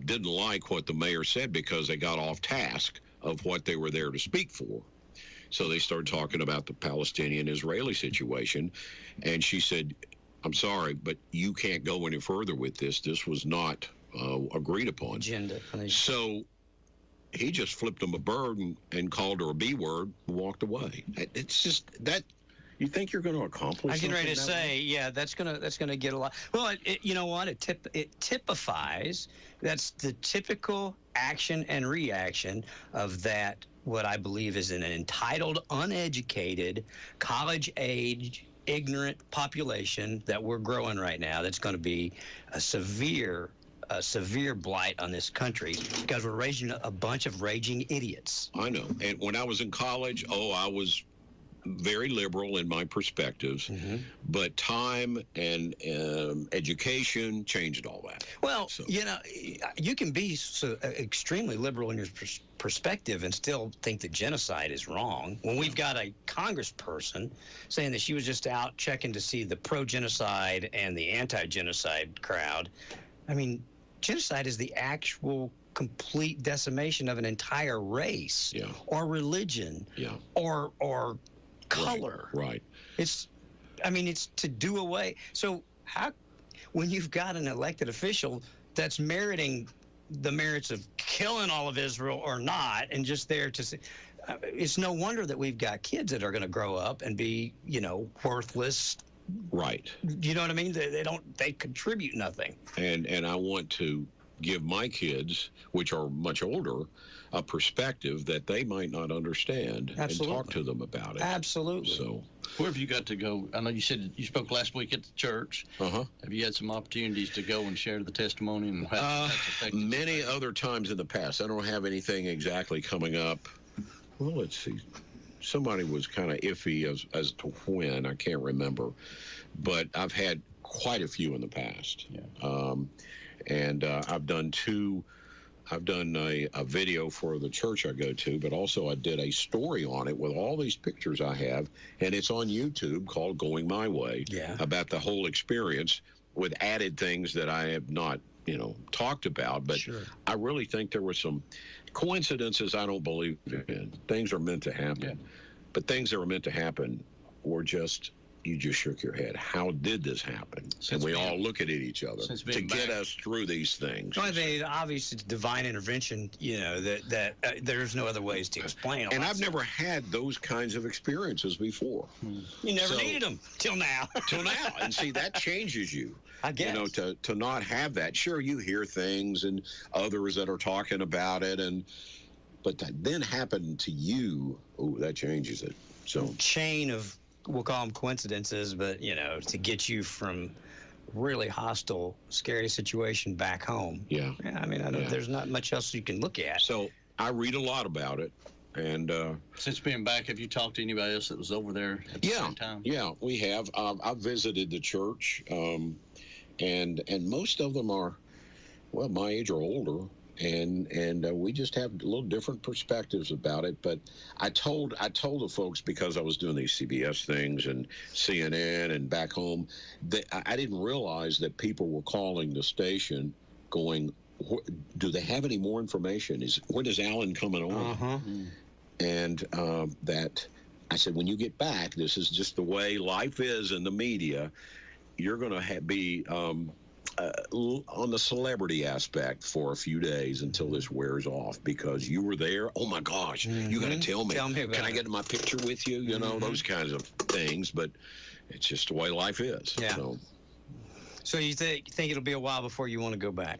didn't like what the mayor said because they got off task of what they were there to speak for. So they started talking about the Palestinian-Israeli situation, and she said, I'm sorry, but you can't go any further with this. This was not agreed upon. Agenda. So he just flipped him a bird and called her a B word and walked away. It's just that. You think you're going to accomplish? I'm getting ready to say, yeah, that's gonna get a lot. Well, you know what? It typifies. That's the typical action and reaction of that. What I believe is an entitled, uneducated, college-age, ignorant population that we're growing right now. That's going to be a severe blight on this country, because we're raising a bunch of raging idiots. I know. And when I was in college, I was very liberal in my perspectives, but time and education changed all that. Well, you can be extremely liberal in your perspective and still think that genocide is wrong. When we've got a congressperson saying that she was just out checking to see the pro-genocide and the anti-genocide crowd, I mean, genocide is the actual complete decimation of an entire race or religion or color. Right. It's to do away. So when you've got an elected official that's meriting the merits of killing all of Israel or not, and just there to say, it's no wonder that we've got kids that are going to grow up and be, worthless. Right. You know what I mean? They contribute nothing. And I want to give my kids, which are much older, a perspective that they might not understand. Absolutely. And talk to them about it. Absolutely. So, where have you got to go? I know you said you spoke last week at the church. Have you had some opportunities to go and share the testimony and how that's affected? Many other times in the past. I don't have anything exactly coming up. Well, let's see. Somebody was kind of iffy as to when. I can't remember. But I've had quite a few in the past. Yeah. And I've done a video for the church I go to, but also I did a story on it with all these pictures I have, and it's on YouTube called Going My Way, about the whole experience with added things that I have not talked about. But I really think there were some coincidences I don't believe in. Things are meant to happen. But things that were meant to happen were just, you just shook your head. How did this happen? And we all look at each other to get us through these things. Well, I mean, obviously, it's divine intervention, that there's no other ways to explain. And I've never had those kinds of experiences before. You never needed them till now. And see, that changes you. I guess. To not have that. Sure, you hear things and others that are talking about it, but that then happened to you, that changes it. So chain of, we'll call them coincidences, but, to get you from really hostile, scary situation back home. Yeah. I mean, there's not much else you can look at. So I read a lot about it. And since being back, have you talked to anybody else that was over there at the same time? Yeah, we have. I've visited the church, and most of them are, well, my age or older. And we just have a little different perspectives about it. But I told the folks, because I was doing these CBS things and CNN and back home, that I didn't realize that people were calling the station going, do they have any more information? When is Alan coming on? And that I said, when you get back, this is just the way life is in the media. You're going to be on the celebrity aspect for a few days until this wears off, because you were there. Oh my gosh, you got to tell me. Can I get my picture with you? Those kinds of things. But it's just the way life is. Yeah. So you think it'll be a while before you want to go back?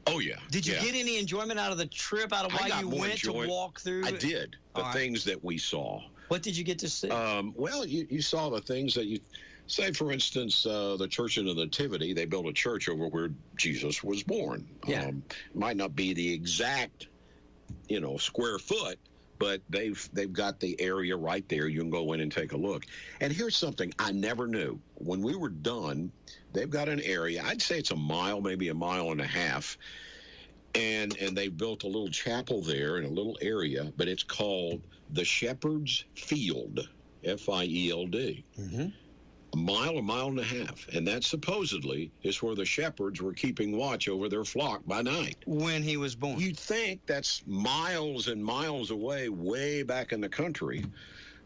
Oh yeah. Did you get any enjoyment out of the trip? Out of why you went to walk through? I did. The things that we saw. What did you get to see? Well, you saw the things that you. Say, for instance, the Church of the Nativity, they built a church over where Jesus was born. Yeah. Might not be the exact, square foot, but they've got the area right there. You can go in and take a look. And here's something I never knew. When we were done, they've got an area, I'd say it's a mile, maybe a mile and a half, and they built a little chapel there in a little area, but it's called the Shepherd's Field, F-I-E-L-D. A mile and a half. And that supposedly is where the shepherds were keeping watch over their flock by night. When he was born. You'd think that's miles and miles away, way back in the country.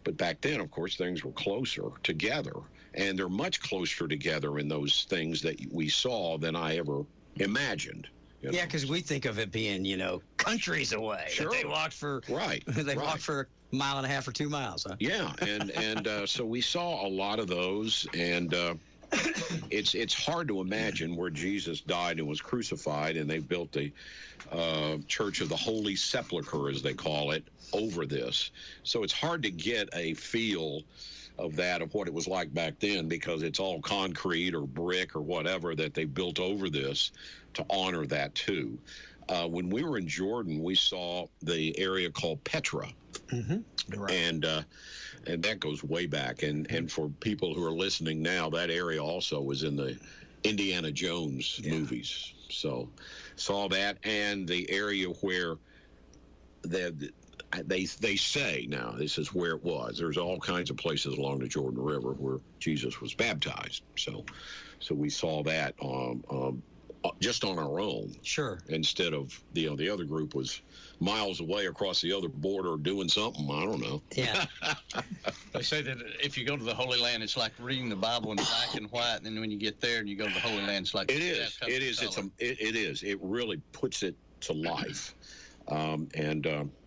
But back then, of course, things were closer together. And they're much closer together in those things that we saw than I ever imagined. Yeah, because we think of it being, countries away. Sure. They walked for walked for a mile and a half or 2 miles, huh? Yeah, and so we saw a lot of those, and it's hard to imagine where Jesus died and was crucified, and they built the Church of the Holy Sepulchre, as they call it, over this. So it's hard to get a feel of what it was like back then, because it's all concrete or brick or whatever that they built over this to honor that too. When we were in Jordan, we saw the area called Petra, Right. and that goes way back. And for people who are listening now, that area also was in the Indiana Jones movies. So saw that, and the area where they say, now this is where it was. There's all kinds of places along the Jordan River where Jesus was baptized. So we saw that just on our own. Sure. Instead of the other group was miles away across the other border doing something. I don't know. Yeah. They say that if you go to the Holy Land, it's like reading the Bible in black and white, and then when you get there and you go to the Holy Land, it's like it is. It is. It is. It really puts it to life.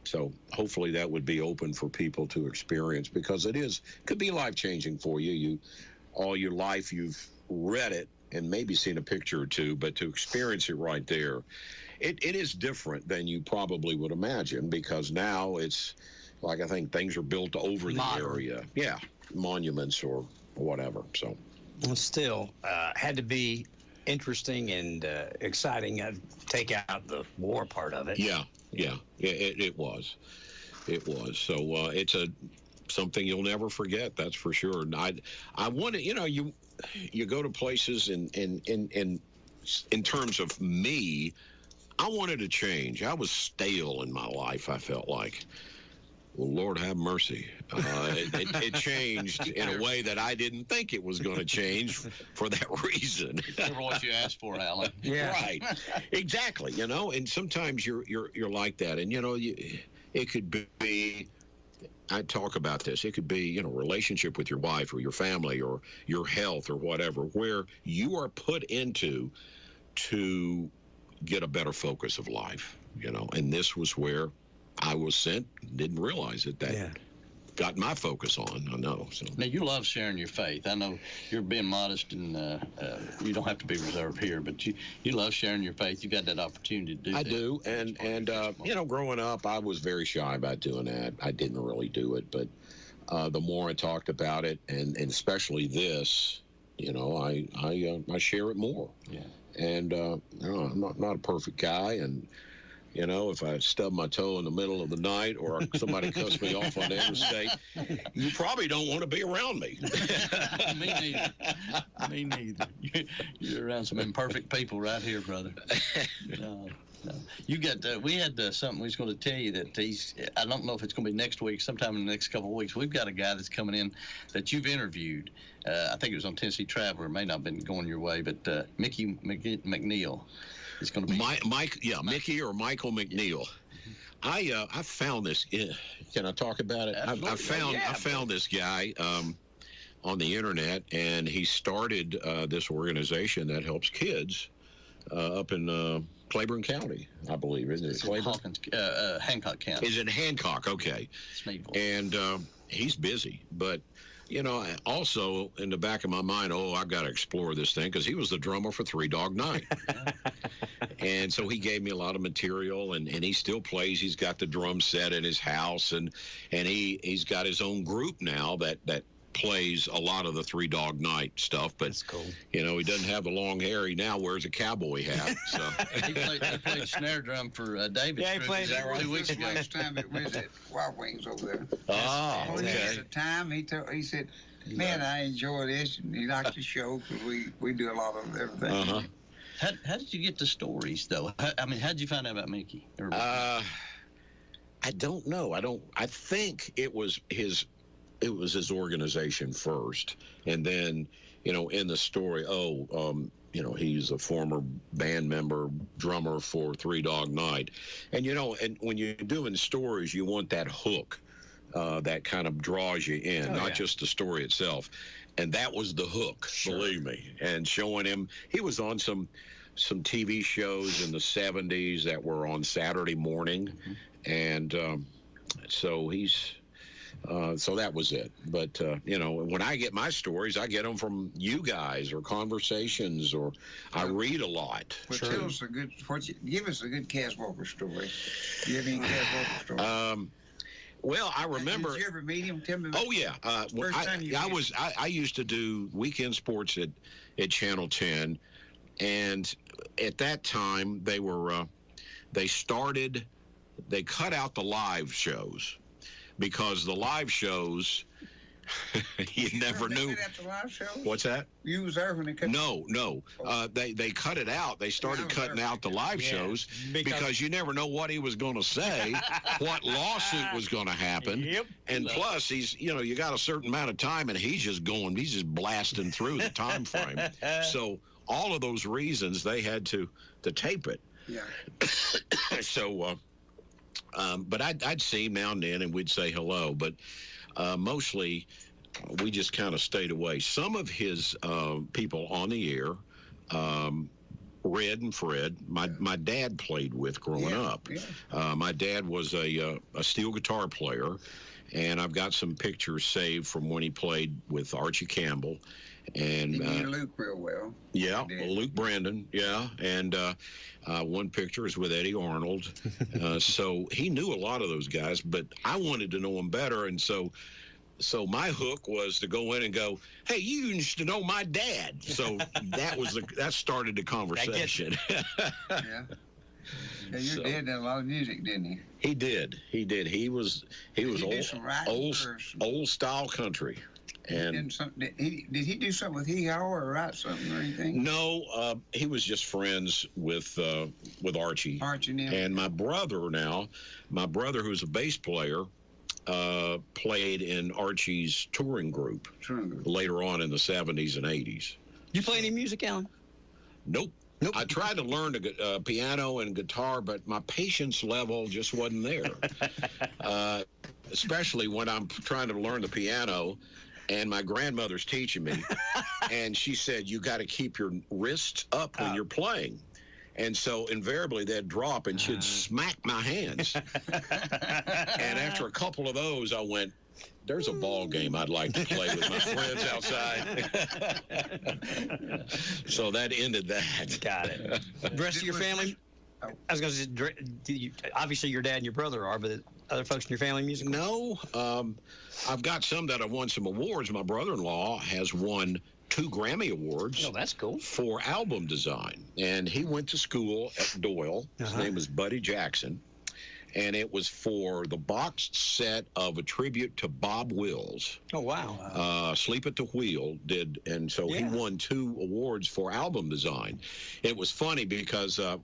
So hopefully that would be open for people to experience, because it could be life-changing for you. All your life you've read it and maybe seen a picture or two, but to experience it right there, it is different than you probably would imagine, because now it's like, I think things are built over the area. Yeah, monuments or whatever. So, well, still had to be interesting and exciting. Take out the war part of it. Yeah, it was. So it's something you'll never forget. That's for sure. And I wanted, you go to places in terms of me, I wanted to change. I was stale in my life, I felt like. Well, Lord have mercy. It changed in a way that I didn't think it was going to change for that reason. Never what you asked for, Alan. Yeah. Right. Exactly. You know, and sometimes you're like that, and you know, it could be. I talk about this. It could be, you know, relationship with your wife or your family or your health or whatever, where you are put into to get a better focus of life. You know, and this was where I was sent, didn't realize it. That got my focus on. I know. So. Now, you love sharing your faith. I know you're being modest, and you don't have to be reserved here, but you love sharing your faith. You've got that opportunity to do that. I do, and you know, growing up, I was very shy about doing that. I didn't really do it, but the more I talked about it, and especially this, you know, I share it more. Yeah. And you know, I'm not a perfect guy, and you know, if I stub my toe in the middle of the night or somebody cuts me off on the interstate, you probably don't want to be around me. Me neither. Me neither. You're around some imperfect people right here, brother. No. You got. We had something we was going to tell you that I don't know if it's going to be next week, sometime in the next couple of weeks. We've got a guy that's coming in that you've interviewed. I think it was on Tennessee Traveler. It may not have been going your way, but Mickey McNeil. It's going to be Mickey or Michael McNeil. I found this. Can I talk about it? I found this guy on the internet, and he started this organization that helps kids up in Claiborne County, I believe, isn't it? Hancock County. Is it Hancock? Okay. And he's busy, but. You know, also in the back of my mind, I've got to explore this thing, because he was the drummer for Three Dog Night. And so he gave me a lot of material, and he still plays. He's got the drum set in his house, and he's got his own group now that plays a lot of the Three Dog Night stuff. But, that's cool. You know, he doesn't have the long hair. He now wears a cowboy hat. So he played snare drum for David. Yeah, he played 2 weeks ago. Last time it was at Wild Wings over there. Oh, okay. At the time, he said, man, I enjoy this, and he liked the show, because we do a lot of everything. Uh-huh. How did you get the stories, though? How did you find out about Mickey? I don't know. I think it was his organization first, and then, you know, in the story, you know, he's a former band member, drummer for Three Dog Night. And, you know, and when you're doing stories, you want that hook that kind of draws you in, not just the story itself. And that was the hook, believe me. And showing him, he was on some TV shows in the 70s that were on Saturday morning. And so he's... so that was it. But, you know, when I get my stories, I get them from you guys or conversations, or I read a lot. Well, tell us give us a good Cass Walker story. Do you have any Cass Walker stories? Well, I remember. Did you ever meet him? Tell me. Oh yeah. I used to do weekend sports at Channel 10, and at that time they cut out the live shows. Because the live shows, you never knew. At the live shows? What's that? You was there when they cut. No. They cut it out. They started cutting out the live shows because you never know what he was going to say, what lawsuit was going to happen, and plus you got a certain amount of time, and he's just blasting through the time frame. So all of those reasons, they had to tape it. Yeah. So. But I'd see him now and then, and we'd say hello. But mostly, we just kind of stayed away. Some of his people on the air, Red and Fred, my dad played with growing up. Yeah. My dad was a steel guitar player, and I've got some pictures saved from when he played with Archie Campbell. And he knew Luke real well. Yeah, Luke Brandon. Yeah, and one picture is with Eddie Arnold. So he knew a lot of those guys, but I wanted to know them better, and so my hook was to go in and go, hey, you used to know my dad. So that started the conversation. Yeah. Your dad did a lot of music, didn't he? He did. He was old style country. And did he do something with Hee Haw or write something or anything? No, he was just friends with Archie. Archie and my brother, who's a bass player, played in Archie's touring group later on in the 70s and 80s. You play any music, Alan? Nope. I tried to learn the piano and guitar, but my patience level just wasn't there. Especially when I'm trying to learn the piano, and my grandmother's teaching me, and she said, you got to keep your wrists up when you're playing. And so invariably they'd drop, and she'd smack my hands. And after a couple of those, I went, there's a ball game I'd like to play with my friends outside. So that ended that. Got it. The rest of your family? I was going to say, obviously your dad and your brother are, but other folks in your family musical? No. I've got some that have won some awards. My brother-in-law has won 2 Grammy Awards. Oh, that's cool. For album design. And he went to school at Doyle. His name is Buddy Jackson. And it was for the boxed set of a tribute to Bob Wills. Oh, wow. Sleep at the Wheel did, and so he won 2 awards for album design. It was funny because a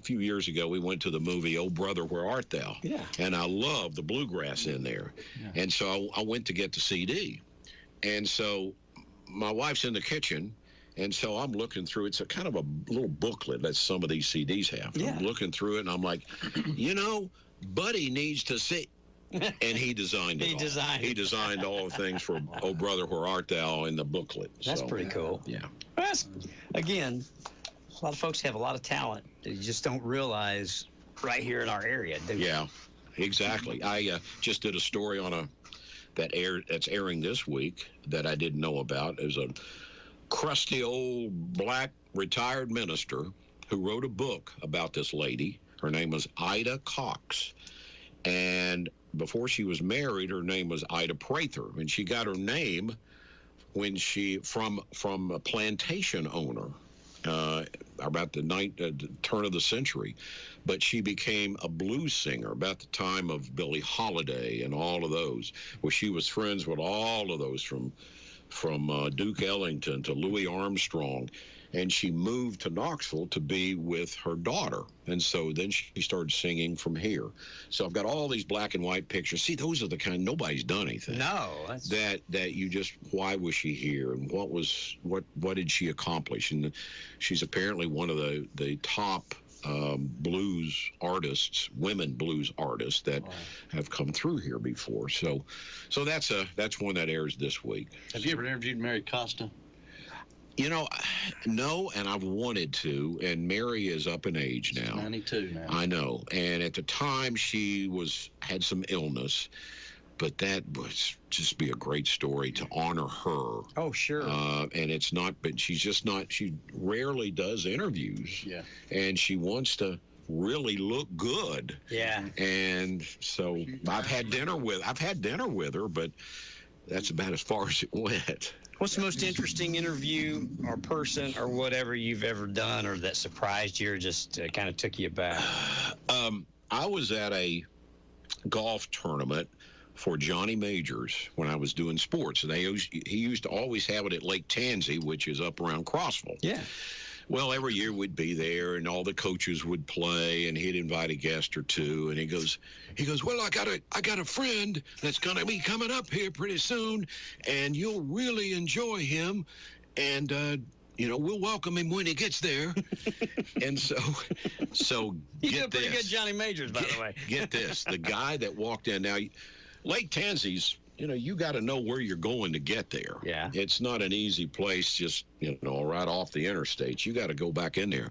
few years ago, we went to the movie Oh Brother, Where Art Thou? Yeah. And I love the bluegrass in there. Yeah. And so I went to get the CD. And so my wife's in the kitchen, and so I'm looking through. It's a kind of a little booklet that some of these CDs have. Yeah. I'm looking through it, and I'm like, Buddy needs to see. And he designed it. He designed all the things for Oh Brother, Where Art Thou in the booklet. That's pretty cool. Yeah. Again, a lot of folks have a lot of talent that you just don't realize right here in our area, do you? Yeah, exactly. I just did a story on that's airing this week that I didn't know about. It was a crusty old black retired minister who wrote a book about this lady. Her name was Ida Cox, and before she was married, her name was Ida Prather, and she got her name when from a plantation owner about the turn of the century. But she became a blues singer about the time of Billie Holiday and all of those. Well, she was friends with all of those from Duke Ellington to Louis Armstrong. And she moved to Knoxville to be with her daughter. And so then she started singing from here. So I've got all these black and white pictures. See, those are the kind, nobody's done anything. No. That you just, why was she here? And what did she accomplish? And she's apparently one of the top blues artists, women blues artists that have come through here before. So that's one that airs this week. Have you ever interviewed Mary Costa? No, and I've wanted to, and Mary is up in age now. She's 92 now. I know, and at the time she had some illness, but that would just be a great story to honor her. Oh, sure. And it's not, but she rarely does interviews. Yeah. And she wants to really look good. Yeah. And so I've had dinner with her, but that's about as far as it went. What's the most interesting interview or person or whatever you've ever done, or that surprised you or just kind of took you aback? I was at a golf tournament for Johnny Majors when I was doing sports, and he used to always have it at Lake Tansy, which is up around Crossville. Yeah. Well, every year we'd be there, and all the coaches would play, and he'd invite a guest or two, and he goes, well, I got a friend that's going to be coming up here pretty soon, and you'll really enjoy him, and we'll welcome him when he gets there. And so you did a pretty good Johnny Majors, by the way. Get this, the guy that walked in now, Lake Tansy's. You got to know where you're going to get there. Yeah. It's not an easy place just, right off the interstate. You got to go back in there.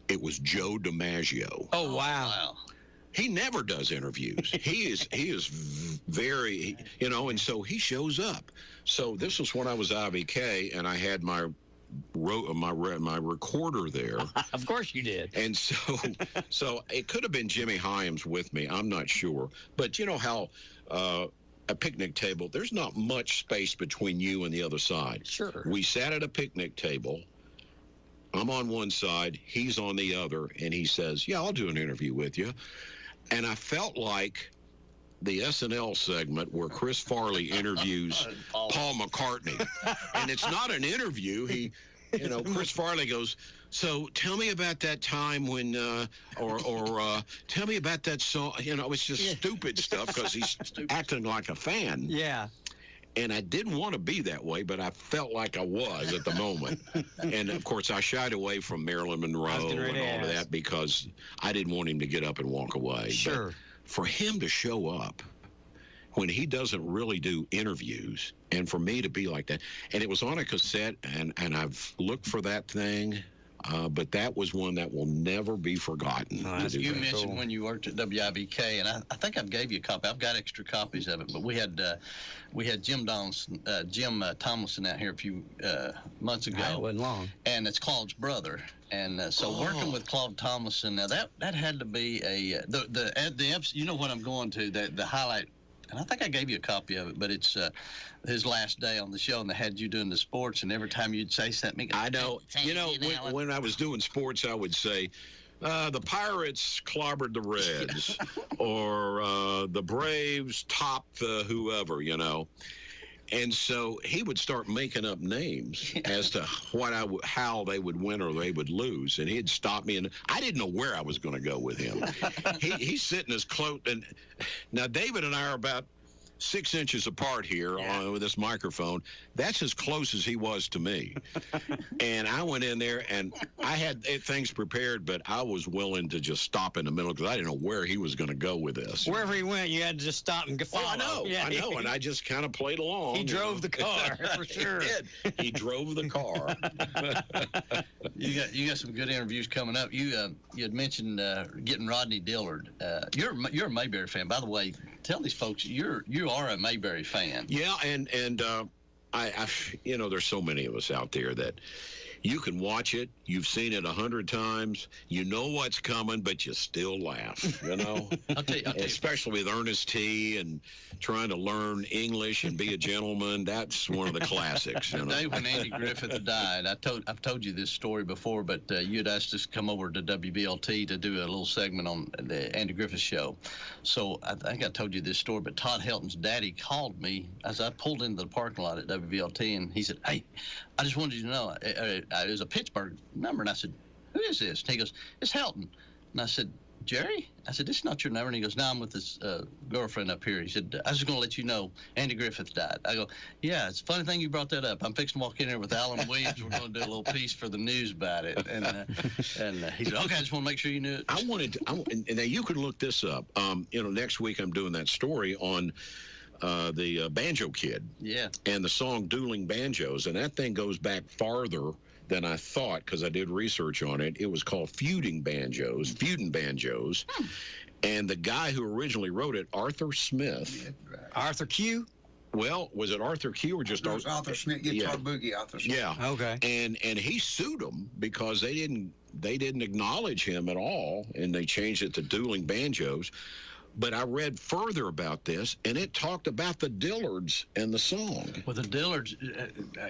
It was Joe DiMaggio. Oh, wow. He never does interviews. He is very, and so he shows up. So this was when I was IVK, and I had my recorder there. Of course you did. And so it could have been Jimmy Hyams with me. I'm not sure. But you know how a picnic table, there's not much space between you and the other side. Sure. We sat at a picnic table. I'm on one side, he's on the other, and he says, yeah, I'll do an interview with you. And I felt like the SNL segment where Chris Farley interviews Paul McCartney. And it's not an interview. You know, Chris Farley goes, so tell me about that time when, tell me about that song. You know, it's just stupid stuff because he's acting like a fan. Yeah. And I didn't want to be that way, but I felt like I was at the moment. And, of course, I shied away from Marilyn Monroe and all of that because I didn't want him to get up and walk away. Sure. But for him to show up when he doesn't really do interviews, and for me to be like that, and it was on a cassette, and I've looked for that thing, but that was one that will never be forgotten. You mentioned when you worked at WIBK, and I think I gave you a copy. I've got extra copies of it, but we had Jim Tomlinson out here a few months ago. It wasn't long. And it's Claude's brother. And so working with Claude Tomlinson, now that had to be the episode, you know what I'm going to, the highlight. And I think I gave you a copy of it, but it's his last day on the show, and they had you doing the sports, and every time you'd say something. I know. You know, when I was doing sports, I would say, the Pirates clobbered the Reds, or the Braves topped whoever, you know. And so he would start making up names as to how they would win or they would lose. And he'd stop me, and I didn't know where I was going to go with him. He's sitting as close. And now David and I are about 6 inches apart here with this microphone. That's as close as he was to me. And I went in there, and I had things prepared, but I was willing to just stop in the middle because I didn't know where he was going to go with this. Wherever he went, you had to just stop and follow. Oh, I know, and I just kind of played along. He drove the car, for sure. He did. He drove the car. You got some good interviews coming up. You had mentioned getting Rodney Dillard. You're a Mayberry fan, by the way. Tell these folks you are a Mayberry fan. Yeah, and I you know, there's so many of us out there that you can watch it. You've seen it 100 times. You know what's coming, but you still laugh, you know? I'll tell you. Especially with Ernest T. and trying to learn English and be a gentleman. That's one of the classics, you know? The day when Andy Griffith died, I've told you this story before, but you had asked us to come over to WBLT to do a little segment on the Andy Griffith show. So I think I told you this story, but Todd Helton's daddy called me as I pulled into the parking lot at WBLT, and he said, hey, I just wanted you to know, it was a Pittsburgh number, and I said, who is this? And he goes, it's Helton. And I said, Jerry? I said, this is not your number. And he goes, no, I'm with this girlfriend up here. He said, I was just going to let you know Andy Griffith died. I go, yeah, it's a funny thing you brought that up. I'm fixing to walk in here with Alan Williams. We're going to do a little piece for the news about it. And he said, okay, I just want to make sure you knew it. And now you can look this up. You know, next week I'm doing that story on the Banjo Kid. Yeah. And the song Dueling Banjos. And that thing goes back farther than I thought because I did research on it. It was called Feuding Banjos. And the guy who originally wrote it, Arthur Smith. Yeah, Arthur Q? Well, was it Arthur Q or just Arthur Smith? Guitar Boogie, Arthur Smith. Yeah. Okay. And he sued them because they didn't acknowledge him at all, and they changed it to Dueling Banjos. But I read further about this, and it talked about the Dillards and the song. Well, the Dillards,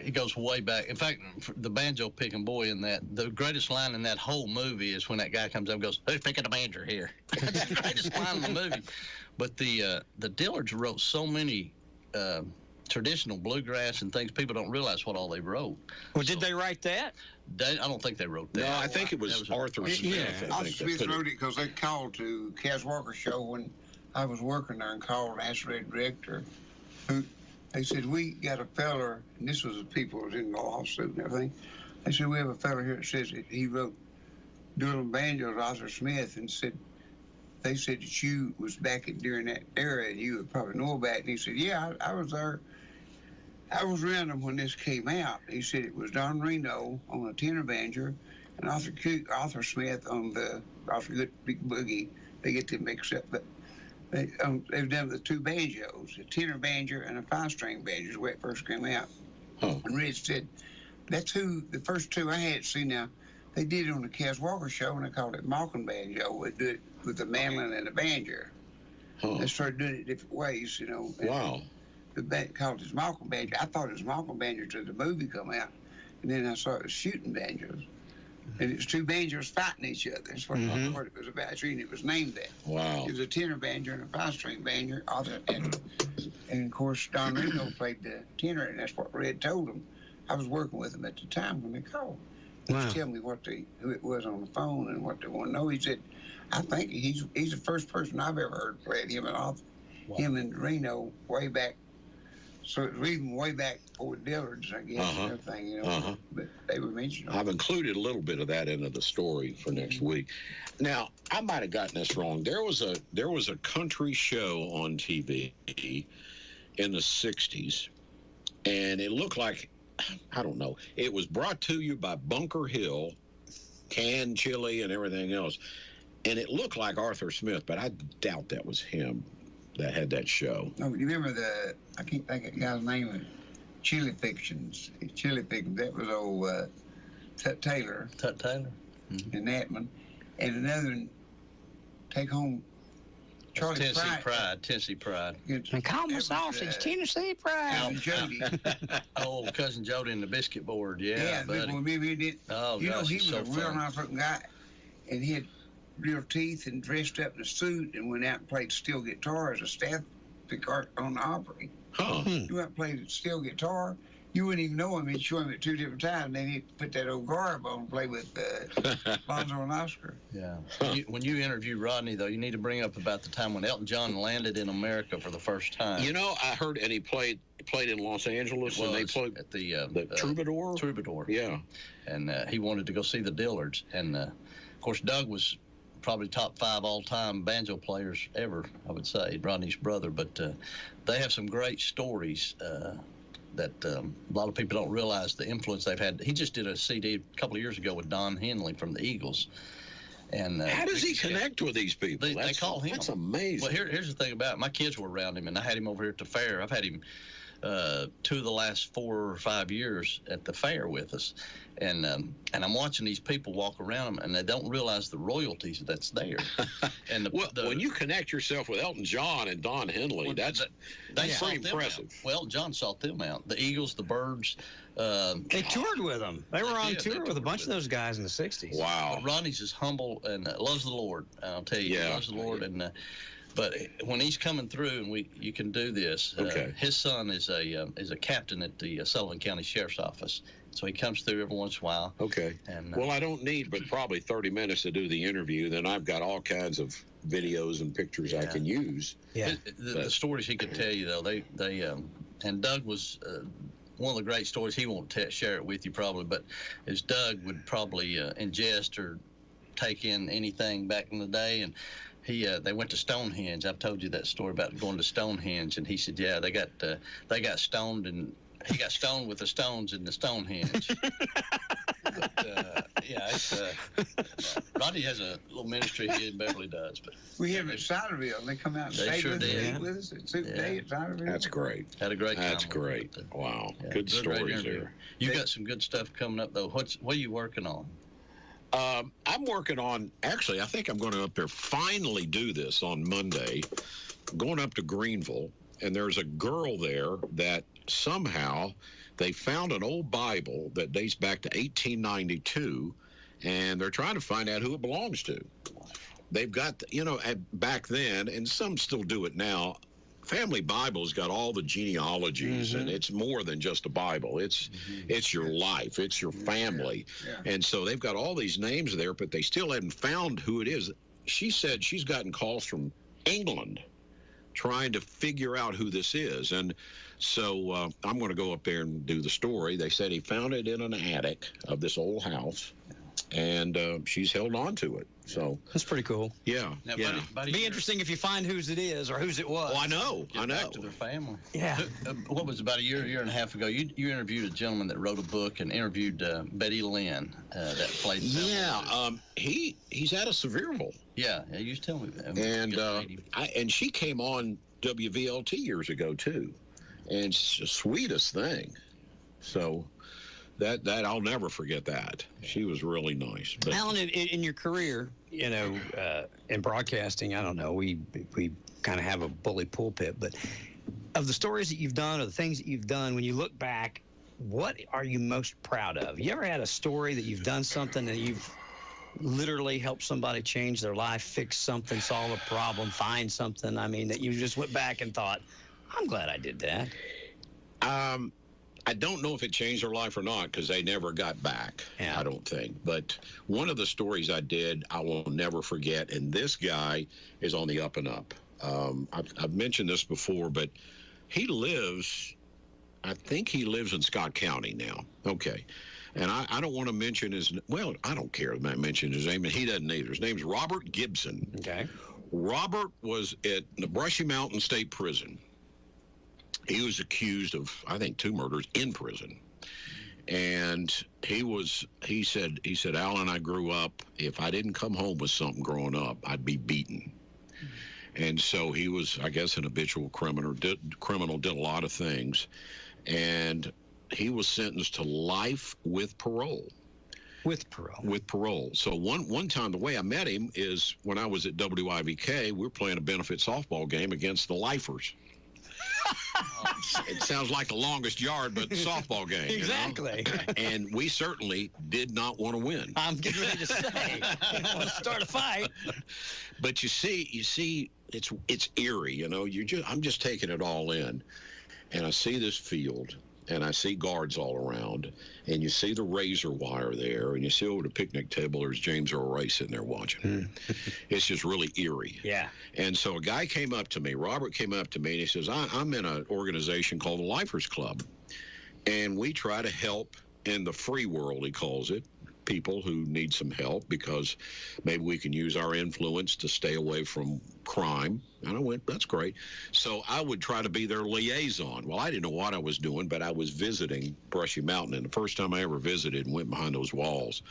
it goes way back. In fact, the banjo picking boy in that, the greatest line in that whole movie is when that guy comes up and goes, who's picking a banjo here? That's the greatest line in the movie. But the Dillards wrote so many traditional bluegrass and things, people don't realize what all they wrote. Well, did they write that? I don't think they wrote that. No, I think it was Arthur Smith. Yeah, Arthur Smith wrote it because they called to Cass Walker's show when I was working there and called and asked the director. They said, we got a feller, and this was the people who was in the lawsuit and everything. They said, we have a feller here that says that he wrote Dueling Banjos, Arthur Smith, and they said that you was back during that era and you would probably know about it. And he said, yeah, I was there. I was around him when this came out. He said it was Don Reno on the tenor banjo and Arthur Smith on the Arthur Good Big Boogie. They get them mixed up, but they've done the two banjos, a tenor banjo and a 5-string banjo is where it first came out. And Rich said, that's who the first two I had seen now. They did it on the Cass Walker show, and they called it Malkin Banjo. They do it with the mandolin and the banjo. They started doing it different ways, you know. Wow. The band called it Malcolm Banjo. I thought it was Malcolm Banjo till the movie come out, and then I saw it was Shooting Banjos, and it's two banjos fighting each other. That's what it was about. And it was named that. Wow. It was a tenor banjo and a 5-string banjo, and of course Don Reno played the tenor, and that's what Red told him. I was working with him at the time when they called. Wow. Just tell me who it was on the phone and what they want to know. He said, I think he's the first person I've ever heard play at him in Reno way back. So it was even way back before Dillard's, I guess, and everything, you know. But they were mentioned. I've included a little bit of that into the story for next week. Now, I might have gotten this wrong. There was a country show on TV in the 60s, and it looked like, I don't know, it was brought to you by Bunker Hill, canned chili and everything else. And it looked like Arthur Smith, but I doubt that was him that had that show. No, you remember I can't think of the guy's name, Chili Fictions. That was old Tut Taylor. Tut Taylor. And that one. And another one, Take Home Charlie Tennessee Pride. And call my sausage, Tennessee Pride. Jody. Cousin Jody and the Biscuit Board, yeah, buddy. Oh, you know, he was a real nice looking guy, and he had real teeth and dressed up in a suit and went out and played steel guitar as a staff picker on the Opry. Huh. He went out and played steel guitar. You wouldn't even know him. He'd show him at 2 different times, and then he'd put that old garb on and play with Bonzo and Oscar. Yeah. When you interview Rodney, though, you need to bring up about the time when Elton John landed in America for the first time. You know, I heard, and he played in Los Angeles, and they played at the Troubadour? Troubadour. Yeah. And he wanted to go see the Dillards. And, of course, Doug was probably top 5 all-time banjo players ever, I would say, Rodney's brother. But they have some great stories that a lot of people don't realize the influence they've had. He just did a CD a couple of years ago with Don Henley from the Eagles. And how does he connect with these people? They call him. That's amazing. Well, here's the thing about it. My kids were around him, and I had him over here at the fair. I've had him 2 of the last 4 or 5 years at the fair with us. And I'm watching these people walk around them, and they don't realize the royalties that's there. And when you connect yourself with Elton John and Don Henley, that's pretty impressive. Well, Elton John sought them out. The Eagles, the Birds. They toured with them. They were on tour with a bunch of those guys in the 60s. Wow. But Rodney's is humble and loves the Lord. I'll tell you, he loves the Lord. And but when he's coming through, and you can do this. His son is a captain at the Sullivan County Sheriff's Office. So he comes through every once in a while. Okay. And, well, I don't need but probably 30 minutes to do the interview. Then I've got all kinds of videos and pictures I can use. Yeah. The stories he could tell you, though, they and Doug was one of the great stories. He won't share it with you probably, but as Doug would probably ingest or take in anything back in the day, and they went to Stonehenge. I've told you that story about going to Stonehenge, and he said, yeah, they got stoned, and he got stoned with the stones in the Stonehenge. But, Rodney has a little ministry here in Beverly does. But we have at Ciderville. They come out and stay with us at Super Day at Ciderville. That's great. Had a great time. That's great. Wow. Good stories there. You got some good stuff coming up, though. What are you working on? I'm working on, actually, I think I'm going to up there finally do this on Monday. I'm going up to Greenville, and there's a girl there that somehow they found an old Bible that dates back to 1892, and they're trying to find out who it belongs to. They've got, back then, and some still do it now, Family Bible's got all the genealogies, and it's more than just a Bible. It's your life. It's your family. Yeah. And so they've got all these names there, but they still haven't found who it is. She said she's gotten calls from England trying to figure out who this is. And so I'm going to go up there and do the story. They said he found it in an attic of this old house, and she's held on to it. So that's pretty cool. Yeah. Now, yeah. Buddy, be interesting if you find whose it is or whose it was. Oh, I know. Back to their family. Yeah. What was about a year and a half ago? You interviewed a gentleman that wrote a book and interviewed Betty Lynn that played. Yeah. He's out of Sevierville. Yeah. You was telling me that. And she came on WVLT years ago too, and it's the sweetest thing. So. That I'll never forget that. She was really nice. But. Alan, in your career, in broadcasting, I don't know, we kind of have a bully pulpit, but of the stories that you've done or the things that you've done, when you look back, what are you most proud of? You ever had a story that you've done something that you've literally helped somebody change their life, fix something, solve a problem, find something, that you just went back and thought, I'm glad I did that? I don't know if it changed their life or not because they never got back, I don't think. But one of the stories I did, I will never forget, and this guy is on the up and up. I've mentioned this before, but I think he lives in Scott County now. Okay. And I don't want to mention I don't care if I mention his name, and he doesn't either. His name's Robert Gibson. Okay. Robert was at the Brushy Mountain State Prison. He was accused of, I think, 2 murders in prison. And he said, Alan, I grew up, if I didn't come home with something growing up, I'd be beaten. And so he was, I guess, an habitual criminal, did a lot of things. And he was sentenced to life with parole. With parole. With parole. So one time, the way I met him is when I was at WYVK, we were playing a benefit softball game against the lifers. It sounds like the longest yard, but softball game. Exactly. You know? And we certainly did not want to win. I'm getting ready to say, I don't want to start a fight. But you see, it's eerie. You know, I'm just taking it all in, and I see this field. And I see guards all around, and you see the razor wire there, and you see over the picnic table, there's James Earl Ray sitting there watching. It's just really eerie. Yeah. And so a guy came up to me, Robert came up to me, and he says, I'm in an organization called the Lifers Club, and we try to help in the free world, he calls it, people who need some help because maybe we can use our influence to stay away from crime. And I went, that's great. So I would try to be their liaison. Well, I didn't know what I was doing, but I was visiting Brushy Mountain. And the first time I ever visited and went behind those walls,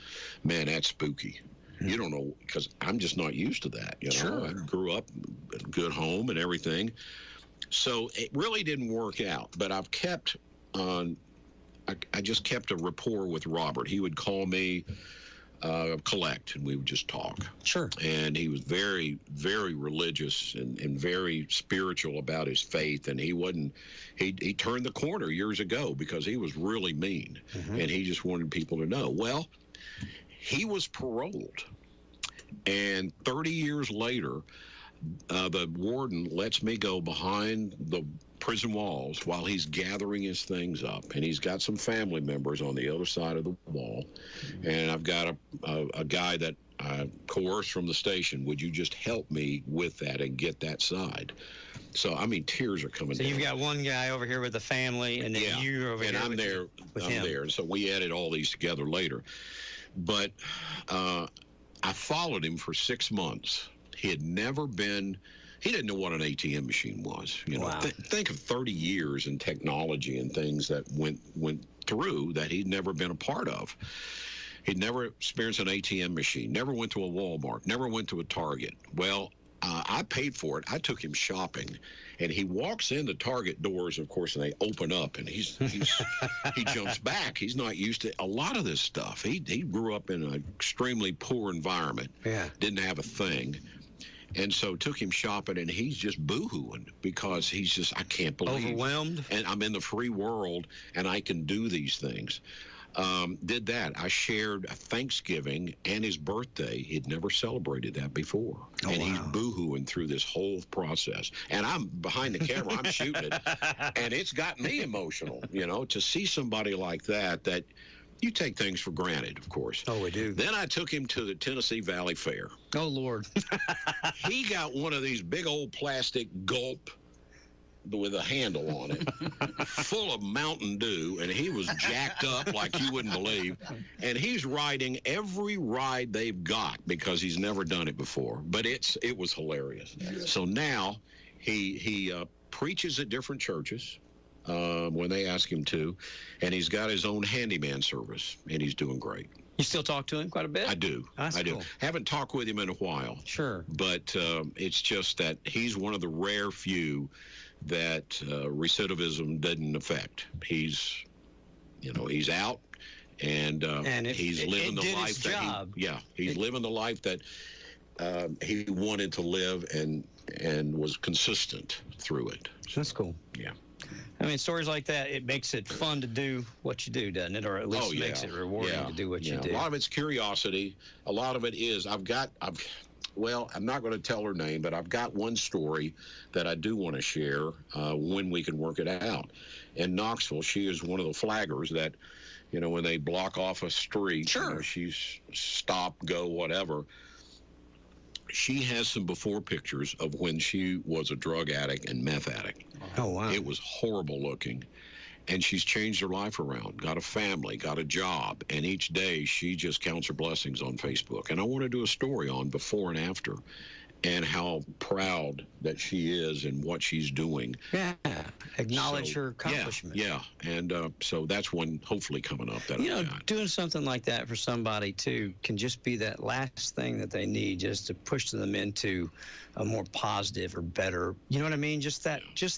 man, that's spooky. You don't know, because I'm just not used to that. You know? Sure. I grew up in a good home and everything. So it really didn't work out. But I've kept on. I just kept a rapport with Robert. He would call me, collect, and we would just talk. Sure. And he was very, very religious and very spiritual about his faith. And he turned the corner years ago because he was really mean. And he just wanted people to know. Well, he was paroled. And 30 years later, the warden lets me go behind the prison walls while he's gathering his things up, and he's got some family members on the other side of the wall, and I've got a guy that I coerced from the station. Would you just help me with that and get that side? So I mean, tears are coming. So down. You've got one guy over here with the family, and then you're over here. And I'm there. I'm there, and so we added all these together later. But I followed him for 6 months. He had never been. He didn't know what an ATM machine was. You know, think of 30 years in technology and things that went through that he'd never been a part of. He'd never experienced an ATM machine, never went to a Walmart, never went to a Target. Well, I paid for it. I took him shopping, and he walks in the Target doors, of course, and they open up, and he jumps back. He's not used to a lot of this stuff. He grew up in an extremely poor environment. Yeah. Didn't have a thing. And so took him shopping, and he's just boo-hooing because he's just, I can't believe. Overwhelmed? And I'm in the free world, and I can do these things. Did that. I shared a Thanksgiving and his birthday. He'd never celebrated that before. And he's boo-hooing through this whole process. And I'm behind the camera. I'm shooting it. And it's got me emotional, you know, to see somebody like that you take things for granted, of course. Oh, we do. Then I took him to the Tennessee Valley Fair. Oh, Lord. He got one of these big old plastic gulp with a handle on it, full of Mountain Dew, and he was jacked up like you wouldn't believe. And he's riding every ride they've got because he's never done it before. But it was hilarious. Yeah. So now he preaches at different churches. When they ask him to, and he's got his own handyman service, and he's doing great. You still talk to him quite a bit? I do. That's cool. Haven't talked with him in a while. Sure. But it's just that he's one of the rare few that recidivism doesn't affect. He's out, and he's living the life that he's living the life that he wanted to live and was consistent through it. That's cool. Yeah. I mean, stories like that, it makes it fun to do what you do, doesn't it? Or at least makes it rewarding to do what you do. A lot of it's curiosity. A lot of it is, I'm not going to tell her name, but I've got one story that I do want to share when we can work it out. in Knoxville. She is one of the flaggers that, when they block off a street, sure, she's stop, go, whatever. She has some before pictures of when she was a drug addict and meth addict. Oh, wow. It was horrible looking. And she's changed her life around, got a family, got a job, and each day she just counts her blessings on Facebook. And I want to do a story on before and after and how proud that she is and what she's doing. Yeah, acknowledge her accomplishment. Yeah, and so that's one hopefully coming up. That doing something like that for somebody, too, can just be that last thing that they need just to push them into a more positive or better, you know what I mean? Just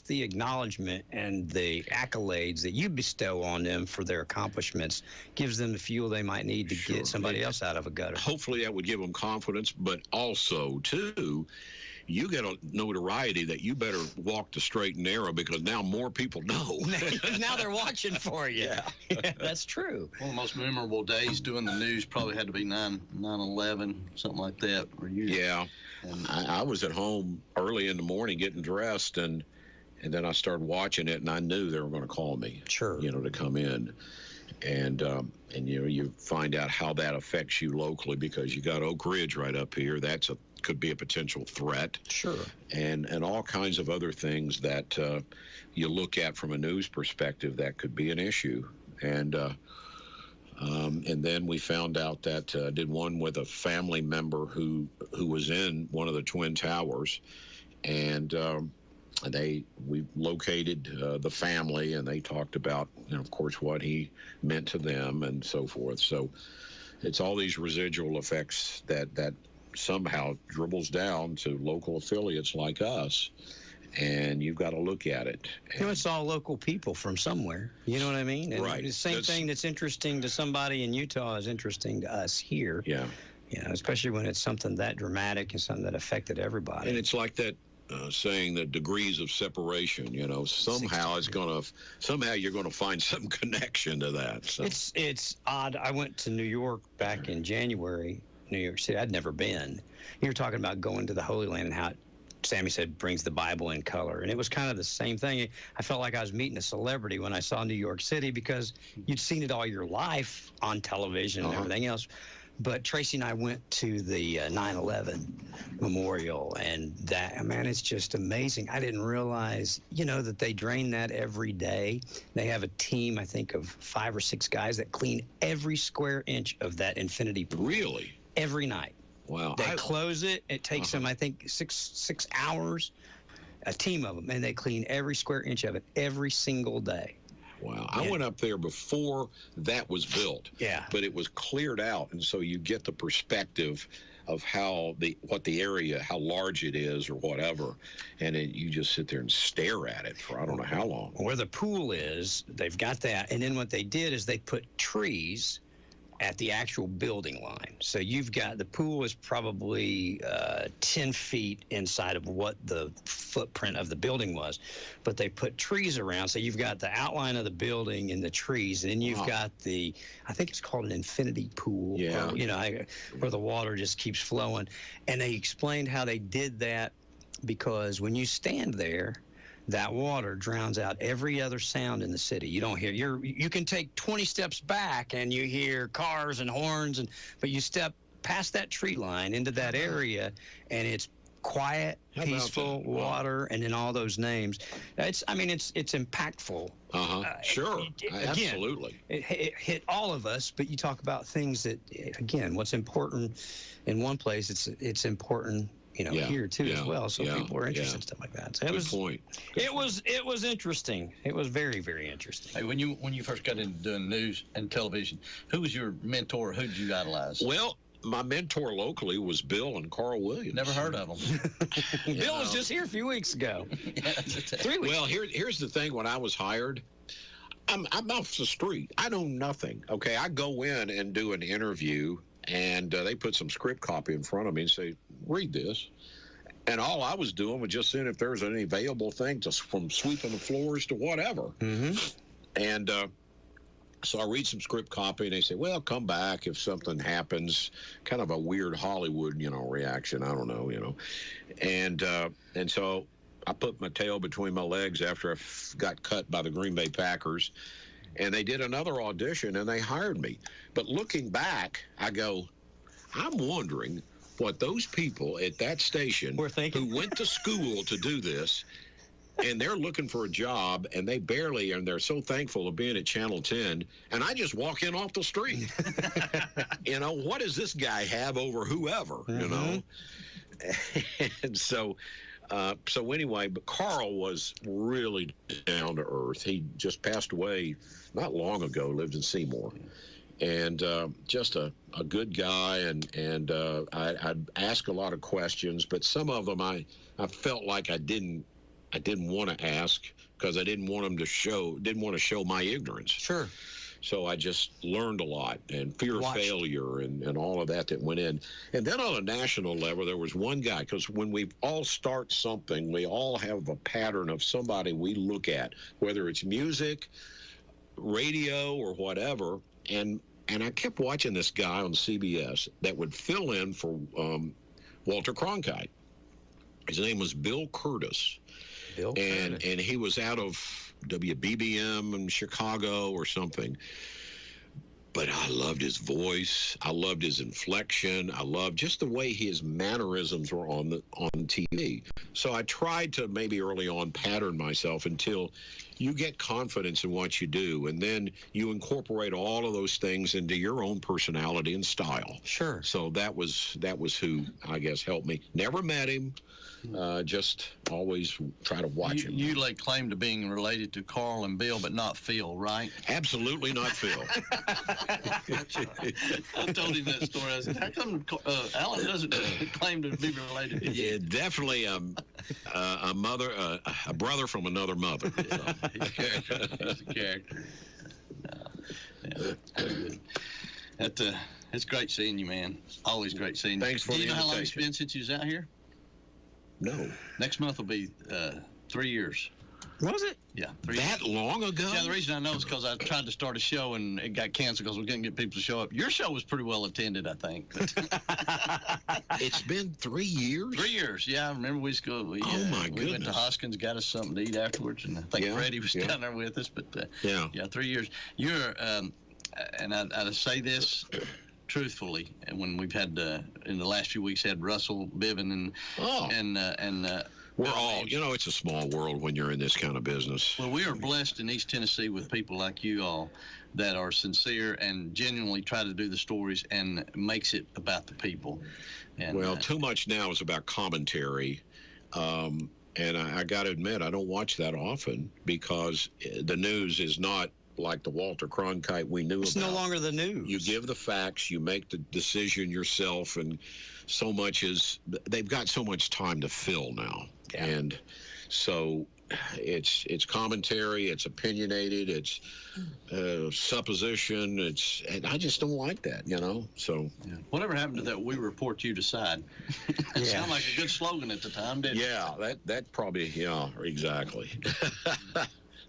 the acknowledgement and the accolades that you bestow on them for their accomplishments gives them the fuel they might need to get somebody else out of a gutter. Hopefully that would give them confidence, but also, too, you get a notoriety that you better walk the straight and narrow because now more people know. Now they're watching for you. Yeah, that's true. One of the most memorable days doing the news probably had to be 9/11, something like that. And I was at home early in the morning getting dressed, and then I started watching it, and I knew they were going to call me. Sure. To come in. And you find out how that affects you locally because you got Oak Ridge right up here. Could be a potential threat. Sure. And all kinds of other things that you look at from a news perspective that could be an issue. And then we found out that did one with a family member who was in one of the Twin Towers, and we located the family, and they talked about, of course, what he meant to them and so forth. So it's all these residual effects that somehow dribbles down to local affiliates like us, and you've got to look at it. It's all local people from somewhere. You know what I mean? And right. The same thing that's interesting to somebody in Utah is interesting to us here. Yeah. Especially when it's something that dramatic and something that affected everybody. And it's like that saying the degrees of separation. Somehow you're going to find some connection to that. So. It's odd. I went to New York back in January. New York City. I'd never been. You were talking about going to the Holy Land and how Sammy said brings the Bible in color. And it was kind of the same thing. I felt like I was meeting a celebrity when I saw New York City because you'd seen it all your life on television and everything else. But Tracy and I went to the 9/11 memorial, and it's just amazing. I didn't realize, that they drain that every day. They have a team, I think, of 5 or 6 guys that clean every square inch of that infinity pool. Really? Every night. Wow. They close it. It takes them, I think, six hours, a team of them, and they clean every square inch of it every single day. Wow. I went up there before that was built. Yeah. But it was cleared out, and so you get the perspective of how the area, how large it is or whatever, and you just sit there and stare at it for I don't know how long. Where the pool is, they've got that, and then what they did is they put trees at the actual building line. So you've got, the pool is probably 10 feet inside of what the footprint of the building was, but they put trees around. So you've got the outline of the building and the trees, and then you've got I think it's called an infinity pool, where the water just keeps flowing. And they explained how they did that because when you stand there, that water drowns out every other sound in the city. You don't hear, you can take 20 steps back and you hear cars and horns, but you step past that tree line into that area and it's quiet, peaceful water, and then all those names. It's impactful. Sure. Again, absolutely. It hit all of us, but you talk about things that, again, what's important in one place, it's important here too as well. So people are interested in stuff like that. So Good point. It was interesting. It was very, very interesting. Hey, when you first got into doing news and television, who was your mentor? Who did you idolize? Well, my mentor locally was Bill and Carl Williams. Never heard of them. Bill was just here a few weeks ago. 3 weeks. Well, here's the thing. When I was hired, I'm off the street. I know nothing. Okay, I go in and do an interview, and they put some script copy in front of me and say, read this. And all I was doing was just seeing if there was any available thing from sweeping the floors to whatever. Mm-hmm. And so I read some script copy, and they say, well, come back if something happens. Kind of a weird Hollywood, reaction. I don't know, And so I put my tail between my legs after I got cut by the Green Bay Packers, and they did another audition, and they hired me. But looking back, I go, I'm wondering what those people at that station who went to school to do this, and they're looking for a job, and they're so thankful of being at Channel 10, and I just walk in off the street. You know, what does this guy have over whoever, you know? And so anyway, but Carl was really down to earth. He just passed away not long ago, lived in Seymour. And just a good guy, and I'd ask a lot of questions, but some of them I felt like I didn't want to ask because I didn't want to show my ignorance. Sure. So I just learned a lot, and fear of failure and all of that went in. And then on a national level, there was one guy, because when we all start something, we all have a pattern of somebody we look at, whether it's music, radio, or whatever. And I kept watching this guy on CBS that would fill in for Walter Cronkite. His name was Bill Curtis. And he was out of WBBM in Chicago or something. But I loved his voice. I loved his inflection. I loved just the way his mannerisms were on TV. So I tried to maybe early on pattern myself until you get confidence in what you do, and then you incorporate all of those things into your own personality and style. Sure. So that was who, I guess, helped me. Never met him. Just always try to watch him. You lay claim to being related to Carl and Bill, but not Phil, right? Absolutely not Phil. I told him that story. I said, how come Alan doesn't claim to be related to you? Yeah, definitely a brother from another mother. So. He's a character. Yeah, it's great seeing you, man. Always great seeing you. Thanks for the invitation. Do you know how long it's been since you was out here? No. Next month will be 3 years. Was it? Yeah. That long ago? Yeah, the reason I know is because I tried to start a show and it got canceled because we couldn't get people to show up. Your show was pretty well attended, I think. It's been 3 years? 3 years, yeah. I remember we goodness. We went to Hoskins, got us something to eat afterwards, and I think Freddie was down there with us. But 3 years. You're, and I say this truthfully, and when we've had in the last few weeks had Russell Biven and we're all, it's a small world when you're in this kind of business. Well, we are blessed in East Tennessee with people like you all that are sincere and genuinely try to do the stories and makes it about the people. And, too much now is about commentary. And I got to admit, I don't watch that often because the news is not like the Walter Cronkite we knew about. It's no longer the news. You give the facts, you make the decision yourself, and so much they've got so much time to fill now. Yeah. And so it's commentary, it's opinionated, it's supposition, and I just don't like that, so. Yeah. Whatever happened to that, we report, you decide? It sounded like a good slogan at the time, didn't it? Yeah, that probably, exactly.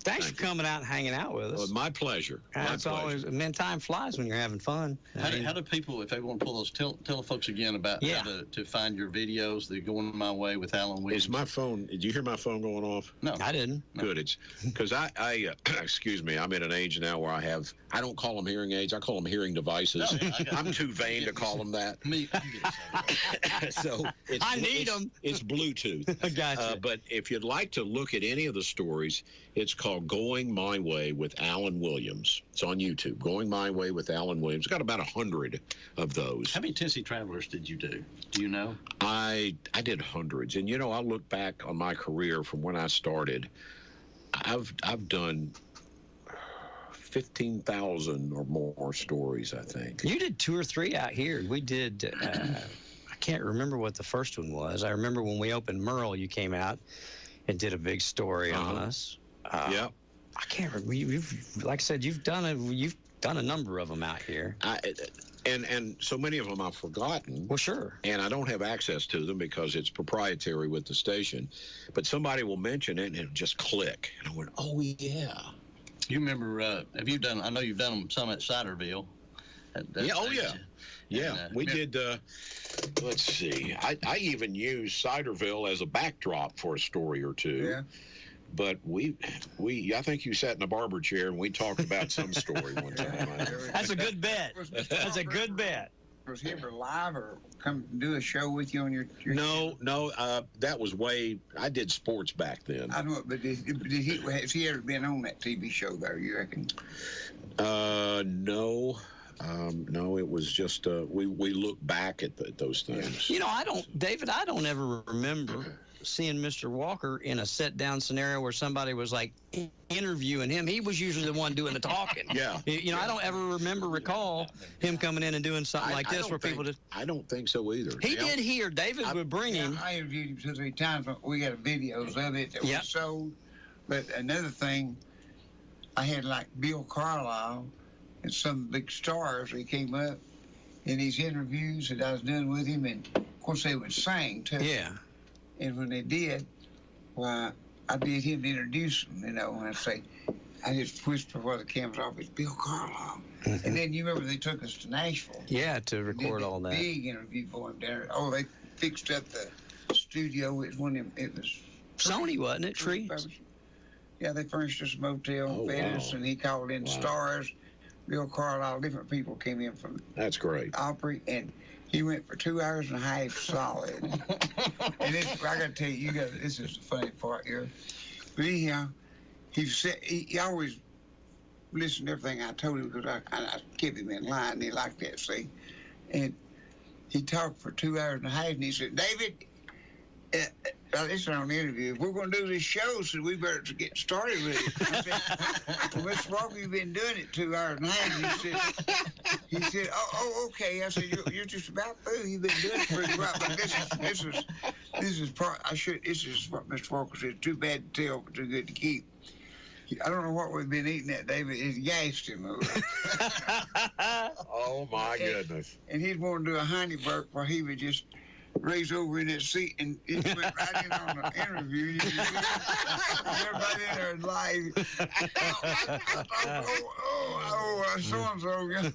Thanks for coming out and hanging out with us. Well, my pleasure. It's always, time flies when you're having fun. How do people, if they want to pull those, tell the folks again about how to find your videos that are going my way with Alan Williams. Is my phone, did you hear my phone going off? No. I didn't. No. Good. It's because I excuse me, I'm at an age now where I don't call them hearing aids, I call them hearing devices. No, I'm too vain to call them that. Me. So I need them. It's Bluetooth. Gotcha. But if you'd like to look at any of the stories, it's called Going My Way with Alan Williams. It's on YouTube. Going My Way with Alan Williams. Got about 100 of those. How many Tennessee Travelers did you do? Do you know? I did hundreds. And, I look back on my career from when I started. I've done 15,000 or more stories, I think. You did 2 or 3 out here. We did, I can't remember what the first one was. I remember when we opened Merle, you came out and did a big story on us. Yeah. I can't remember. You've, like I said, you've done a number of them out here. And so many of them I've forgotten. Well, sure. And I don't have access to them because it's proprietary with the station. But somebody will mention it and it'll just click. And I went, oh, yeah. You remember, I know you've done them some at Ciderville. We did. Let's see. I even used Ciderville as a backdrop for a story or two. Yeah. But I think you sat in a barber chair and we talked about some story one time. That's a good bet. That's a good bet. Was he ever live or come do a show with you on your No, that was I did sports back then. I know, but has he ever been on that TV show there, you reckon? No. No, it was just we look back at those things. You know, David, I don't ever remember seeing Mr. Walker in a sit-down scenario where somebody was like interviewing him. He was usually the one doing the talking. Yeah. You know, I don't ever recall him coming in and doing something like this where people just... I don't think so either. He did hear. David would bring him. I interviewed him 2 or 3 times. We got videos of it that we sold. But another thing, I had like Bill Carlisle and some big stars. They came up in these interviews that I was doing with him, and of course they would sing too. Yeah. And when they did, well, I did him to introduce them, you know, and I'd say, I just whisper before the camera's off, it's Bill Carlisle. Mm-hmm. And then you remember they took us to Nashville. Yeah, to record all that. Big interview for him there. Oh, they fixed up the studio. It was one of them, it was Sony, wasn't it? Trees? Yeah, they furnished us a motel, fed us, and he called in stars. Bill Carlisle, different people came in from That's great. Opry, and he went for 2 hours and a half solid. And I got to tell you, this is the funny part here. But anyhow, he always listened to everything I told him because I kept him in line, and he liked that, see. And he talked for 2 hours and a half, and he said, David, this is on the interview. If we're going to do this show, so we better get started with it. I said, well, Mr. Walker, you've been doing it 2 hours and a half. And he said, oh, okay. I said, you're just about through. You've been doing it pretty well. But this is what Mr. Walker said. Too bad to tell, but too good to keep. I don't know what we've been eating that day, but it's gassed him over. Oh my goodness! And he'd want to do a honey burp where he would just raise over in his seat and he went right in on the interview. You can see everybody in there is live. So-and-so. We had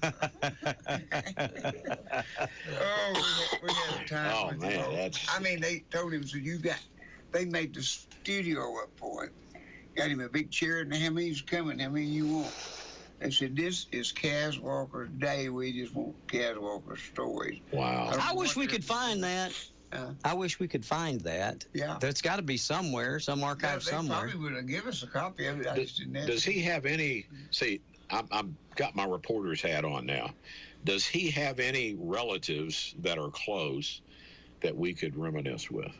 a time with him. I mean, they told him, so they made the studio up for it. Got him a big chair, and how many's coming? How many you want? They said, this is Kaz Walker's day. We just want Kaz Walker's stories. Wow. I wish we could find that. I wish we could find that. Yeah. That's got to be somewhere, some archive somewhere. They probably would have given us a copy of it. I just didn't have Does he have any, see, I've got my reporter's hat on now. Does he have any relatives that are close that we could reminisce with?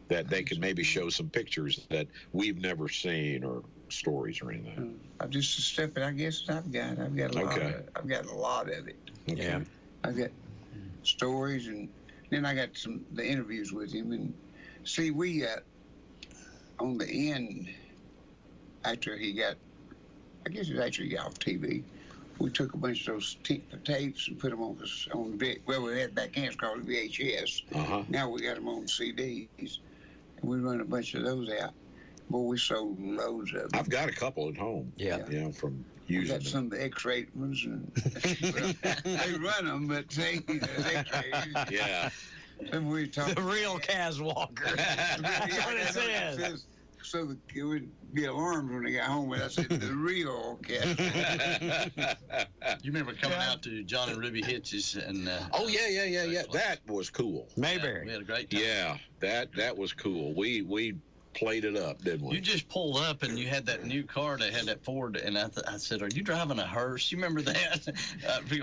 That they could maybe show some pictures that we've never seen or stories or anything. Just a step, I guess I've got a lot. I've got a lot of it. Okay. Yeah. I've got stories, and then I got the interviews with him. And see, we on the end after he got, I guess it was after he got off TV. We took a bunch of those tapes and put them on we had back then it's called VHS. Uh-huh. Now we got them on CDs. We run a bunch of those out. Boy, we sold loads of them. I've got a couple at home. Yeah. From We using got some of the X-rated ones, and they run them, but they X-rated. Yeah. Then we talk. The real Kaz Walker. That's what it says. So it would be alarmed when they got home. But I said the real Kaz. You remember coming out to John and Ruby Hitch's and? Oh yeah. That was cool. Mayberry. We had a great time. Yeah, that was cool. We played it up, didn't we? You just pulled up and you had that new car that had that Ford, and I said, "Are you driving a hearse?" You remember that?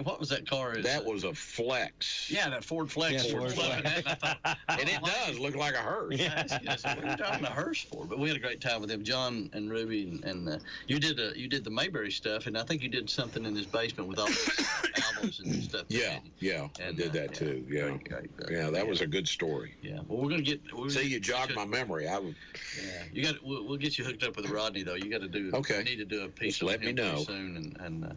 What was that car? That was a Flex. Yeah, that Ford Flex. Yeah, Ford Flex. And it does look like a hearse. Yes. What are you driving a hearse for? But we had a great time with them, John and Ruby, and you did the Mayberry stuff, and I think you did something in his basement with all the albums and stuff. Yeah, I did that too. Yeah, yeah, that was a good story. Yeah. Well, we're gonna get. See, you jogged my memory. Yeah, you got. We'll get you hooked up with Rodney though. You got to do. Okay. You need to do a piece. Just let me know soon, and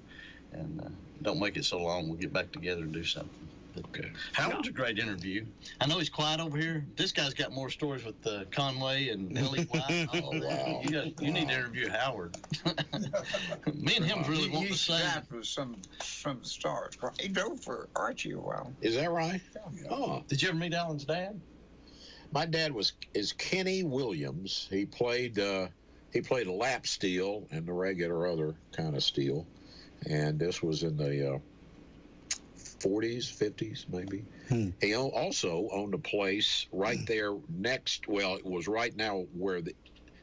don't make it so long. We'll get back together and do something. Okay. Howard's a great interview. I know he's quiet over here. This guy's got more stories with Conway and Billy White. Oh, wow. You need to interview Howard. Me and him really want to say. He drive for some of the stars. He drove for Archie a while. Is that right? Yeah. Oh. Did you ever meet Alan's dad? My dad is Kenny Williams. He played a lap steel and the regular other kind of steel. And this was in the 40s, 50s, maybe. He also owned a place right there next. Well, it was right now where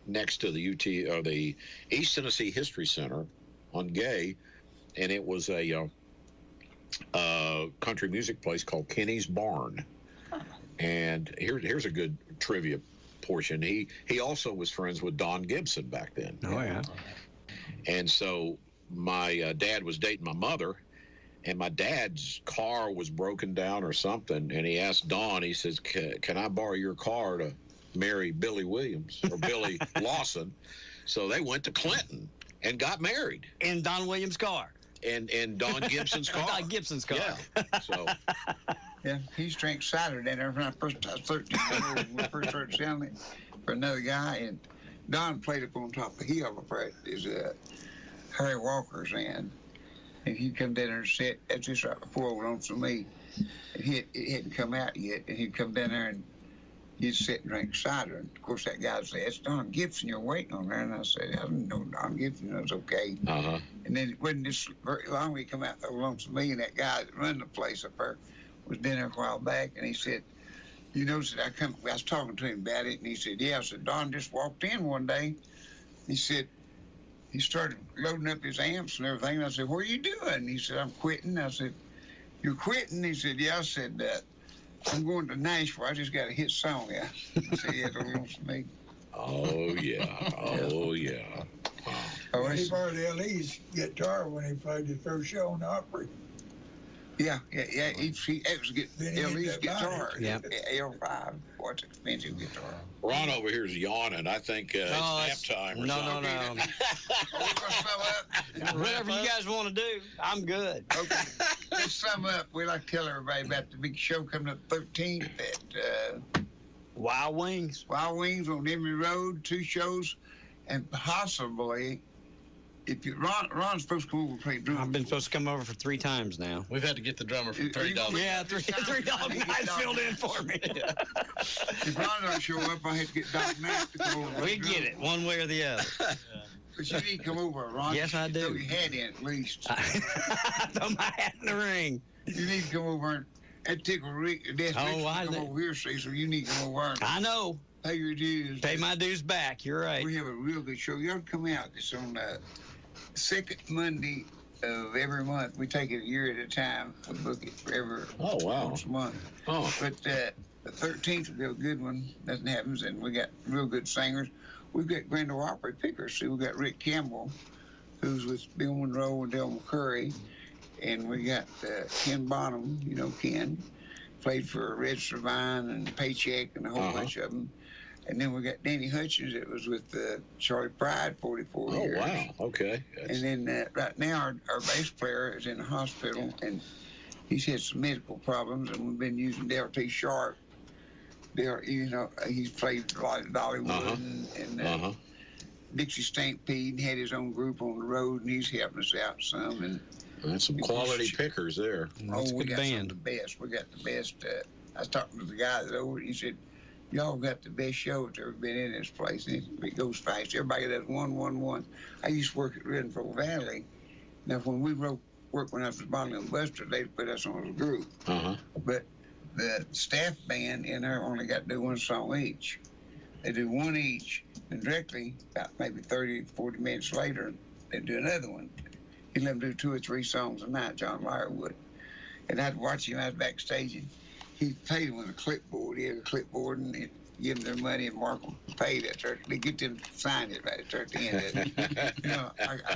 next to the the East Tennessee History Center on Gay, and it was a country music place called Kenny's Barn. And here's a good trivia portion. He also was friends with Don Gibson back then. Oh yeah. And so my dad was dating my mother. And my dad's car was broken down or something, and he asked Don, he says, can I borrow your car to marry Billy Williams or Billy Lawson? So they went to Clinton and got married. In Don Williams' car. And Don Gibson's car. Don Gibson's car. Yeah. So. Yeah, he used to drink cider down there when I was 13 years old when we first started selling it for another guy. And Don played up on top of the hill for Harry Walker's end. And he'd come down there and sit. That's just right before old Lonesome Me. And it hadn't come out yet. And he'd come down there and he'd sit and drink cider. And of course, that guy said, "It's Don Gibson you're waiting on there." And I said, "I didn't know Don Gibson. It was okay." Uh-huh. And then it wasn't just very long when he come out old Lonesome Me. And that guy that run the place up there was down there a while back. And he said, "You notice that I was talking to him about it." And he said, "Yeah." I said, "Don just walked in one day." He said, he started loading up his amps and everything. And I said, "What are you doing?" He said, "I'm quitting." I said, "You're quitting?" He said, "Yeah." I said, "I'm going to Nashville. I just got a hit song." Yeah. I said, "Yeah, don't lose me." Oh, yeah. Oh, yeah. Wow. He borrowed L.E.'s guitar when he played his first show on the Opry. Yeah. It was L.E.'s guitar. Yeah. L5. What's expensive guitar? Ron over here is yawning. I think it's nap time or something. No. Whatever you guys want to do, I'm good. Okay. Let's sum up. We like to tell everybody about the big show coming up 13th at Wild Wings. Wild Wings on Emory Road, 2 shows, and possibly. Ron's supposed to come over and play drums. I've been supposed to come over for 3 times now. We've had to get the drummer for $3. Yeah, $3 nights filled in for me. If Ron don't show up, I have to get Doc Knapp to come over. We get it, one way or the other. But you need to come over, Ron. Yes, I do. Throw your hat in at least. Throw my hat in the ring. You need to come over and tickle Rick to death. I come over here, see, so you need to come over and I know. Pay your dues. Pay my dues back. You're right. We have a real good show. You ought to come out. It's on the 2nd Monday of every month. We take it a year at a time. We book it forever. Oh, wow. Once a month. Oh. But the 13th will be a good one. Nothing happens, and we got real good singers. We've got Grand Ole Opry pickers. See, we got Rick Campbell, who's with Bill Monroe and Del McCurry, and we got Ken Bonham. You know Ken, played for Red Servine and Paycheck and a whole bunch of them. And then we got Danny Hutchins that was with Charlie Pride 44 years. Oh, wow. Okay. And then right now our bass player is in the hospital, and he's had some medical problems, and we've been using Dale T. Sharp. He's played a lot of Dollywood and Dixie Stampede and had his own group on the road, and he's helping us out some. And that's some quality pickers there. We got some of the best. We got the best. I was talking to the guy that over, he said, "Y'all got the best show that's ever been in this place." And it goes fast. Everybody does 1-1-1. I used to work at Renfro Valley. Now, when we worked when I was Bonnie and Buster, they put us on as a group. But the staff band in there only got to do 1 song each. They do 1 each, and directly, about maybe 30, 40 minutes later, they do another one. He'd let them do 2 or 3 songs a night, John Lyer would. And I'd watch him. I was backstage, and he paid them with a clipboard. He had a clipboard, and he'd give them their money and mark them paid at church. They get them to sign it right at church at the end of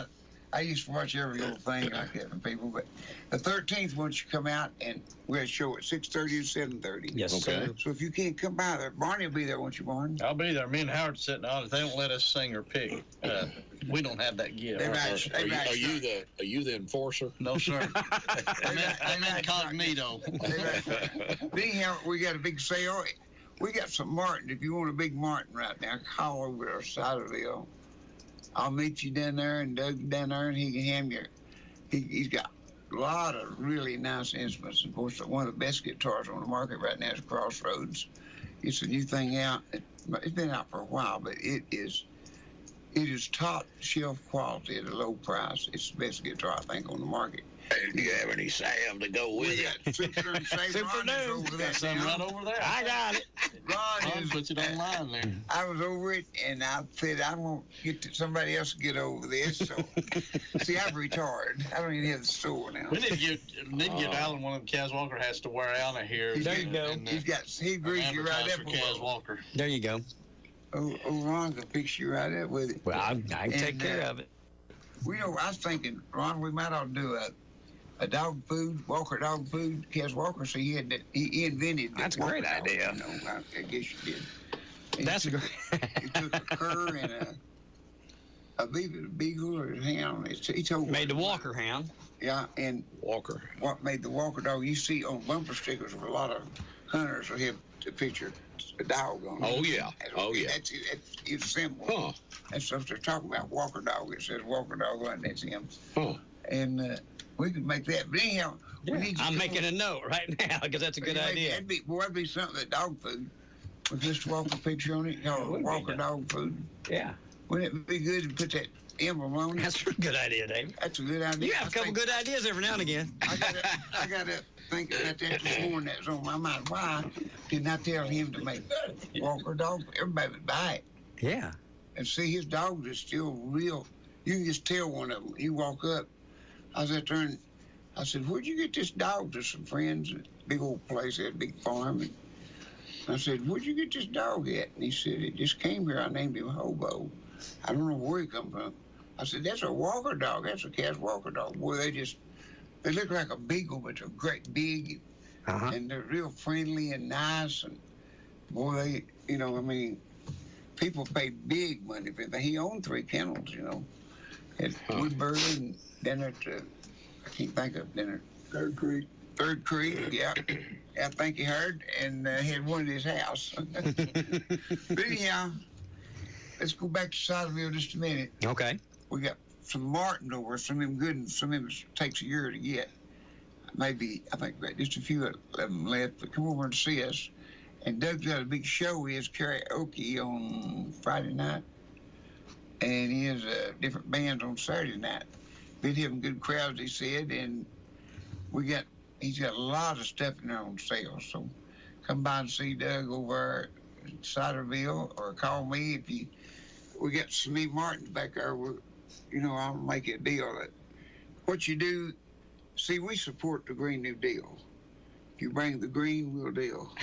it. I used to watch every little thing like that from people, but the 13th, once you come out, and we'll show at 6:30 to 7:30. Yes, sir. So if you can't come by there, Barney will be there, won't you, Barney? I'll be there. Me and Howard sitting on it. They don't let us sing or pick. We don't have that gift. Are you the enforcer? No, sir. I'm incognito. Anyhow, we got a big sale. We got some Martin. If you want a big Martin right now, call over our Ciderville. I'll meet you down there, and Doug down there, and he can hand you. He's got a lot of really nice instruments. Of course, one of the best guitars on the market right now is Crossroads. It's a new thing out. It's been out for a while, but it is top shelf quality at a low price. It's the best guitar, I think, on the market. Do you have any salve to go with it? We got Super and Save Super new. over there. Some right over there. I got it. Ron puts it online there. I was over it, and I said, I won't get somebody else to get over this. So, see, I'm retired. I don't even have the store now. We need to get Alan one of the Kaz Walker hats to wear out of here. There you go. He greased you right up for Kaz Walker. There you go. Oh, Ron can fix you right up with it. Well, I can take care of it. I was thinking, Ron, we might ought to do a dog food, Walker dog food. Kaz Walker, so he invented. That's a great idea. I guess you did. And That's great. He took a cur and a beagle or a hound. He told made the Walker hound. Yeah, and Walker. What made the Walker dog? You see on bumper stickers of a lot of hunters will have a picture a dog on it. Oh yeah. That's his symbol. Huh. That's what they're talking about. Walker dog. It says Walker dog, and that's him. Huh. And we could make that. But anyhow, I'm making a note right now because that's a good idea. That'd be something that dog food with Mr. Walker picture on it. Walker dog food. Yeah. Wouldn't it be good to put that emblem on it? That's a good idea, Dave. That's a good idea. You have a couple good ideas every now and again. I got to think about that this morning. That was on my mind. Why didn't I tell him to make Walker dog? Everybody would buy it. Yeah. And see, his dogs are still real. You can just tell one of them. You walk up. I was out there and I said, "Where'd you get this dog?" To some friends, big old place, that big farm. And I said, "Where'd you get this dog at?" And he said, "It just came here. I named him Hobo. I don't know where he come from." I said, "That's a Walker dog. That's a Kaz Walker dog. Boy, they look like a beagle, but they're great big, and they're real friendly and nice. And boy, people pay big money for them. He owned 3 kennels, at Woodbury and then at I can't think of dinner. Third Creek, yeah. I think he heard, and had one at his house. But anyhow, let's go back to Ciderville just a minute. Okay. We got some Martin over, some of them good, and some of them takes a year to get. Maybe, I think just a few of them left, but come over and see us. And Doug's got a big show. He has karaoke on Friday night, and he has different bands on Saturday night. Been having good crowds, he said, and he's got a lot of stuff in there on sale. So come by and see Doug over at Ciderville, or call me if we got some Martins back there. I'll make a deal that what you do. See, we support the Green New Deal. If you bring the green, we'll deal.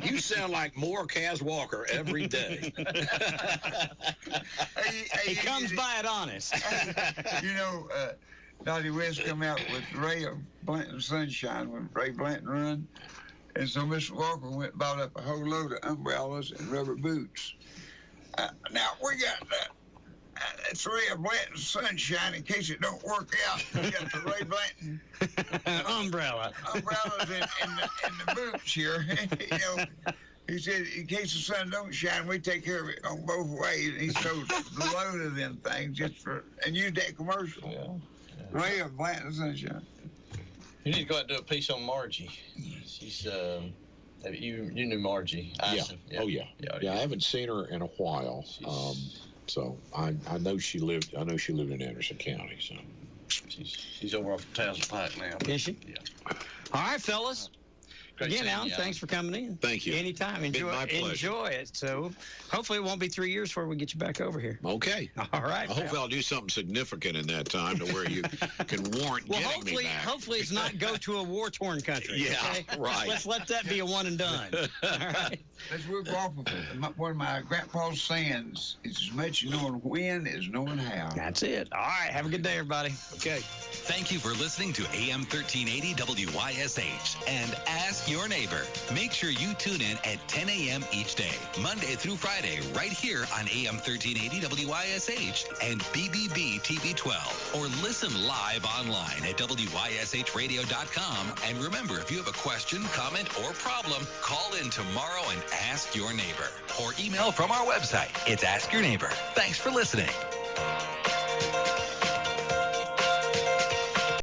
You sound like more Kaz Walker every day. He comes by it honest. Dottie West come out with Ray of Blanton Sunshine when Ray Blanton run. And so Mr. Walker went and bought up a whole load of umbrellas and rubber boots. Now, we got that's Ray of Blanton Sunshine in case it don't work out. We got the Ray Blanton umbrellas and the boots here. He said, in case the sun don't shine, we take care of it on both ways. And he sold the load of them things and used that commercial. Yeah. Ray of Blanton Sunshine. You need to go out and do a piece on Margie. She's, you knew Margie. Ison. Yeah. Oh, yeah. I haven't seen her in a while. So I know she lived in Anderson County. So she's over off Townsend Pike now. Is she? Yeah. All right, fellas. Again, Alan, thanks for coming in. Thank you. Anytime. Enjoy it. So hopefully it won't be 3 years before we get you back over here. Okay. All right. Hopefully I'll do something significant in that time to where you can warrant getting me back. Hopefully it's not go to a war-torn country. Yeah, okay? right. Let's let that be a one and done. All right. Let's work off of it. One of my grandpa's sayings is as much knowing when as knowing how. That's it. All right. Have a good day, everybody. Okay. Thank you for listening to AM 1380 WYSH and Ask Your Neighbor. Make sure you tune in at 10 a.m. each day, Monday through Friday, right here on AM 1380 WYSH and BBB TV 12. Or listen live online at WYSHradio.com. And remember, if you have a question, comment, or problem, call in tomorrow and ask your neighbor. Or email from our website. It's Ask Your Neighbor. Thanks for listening.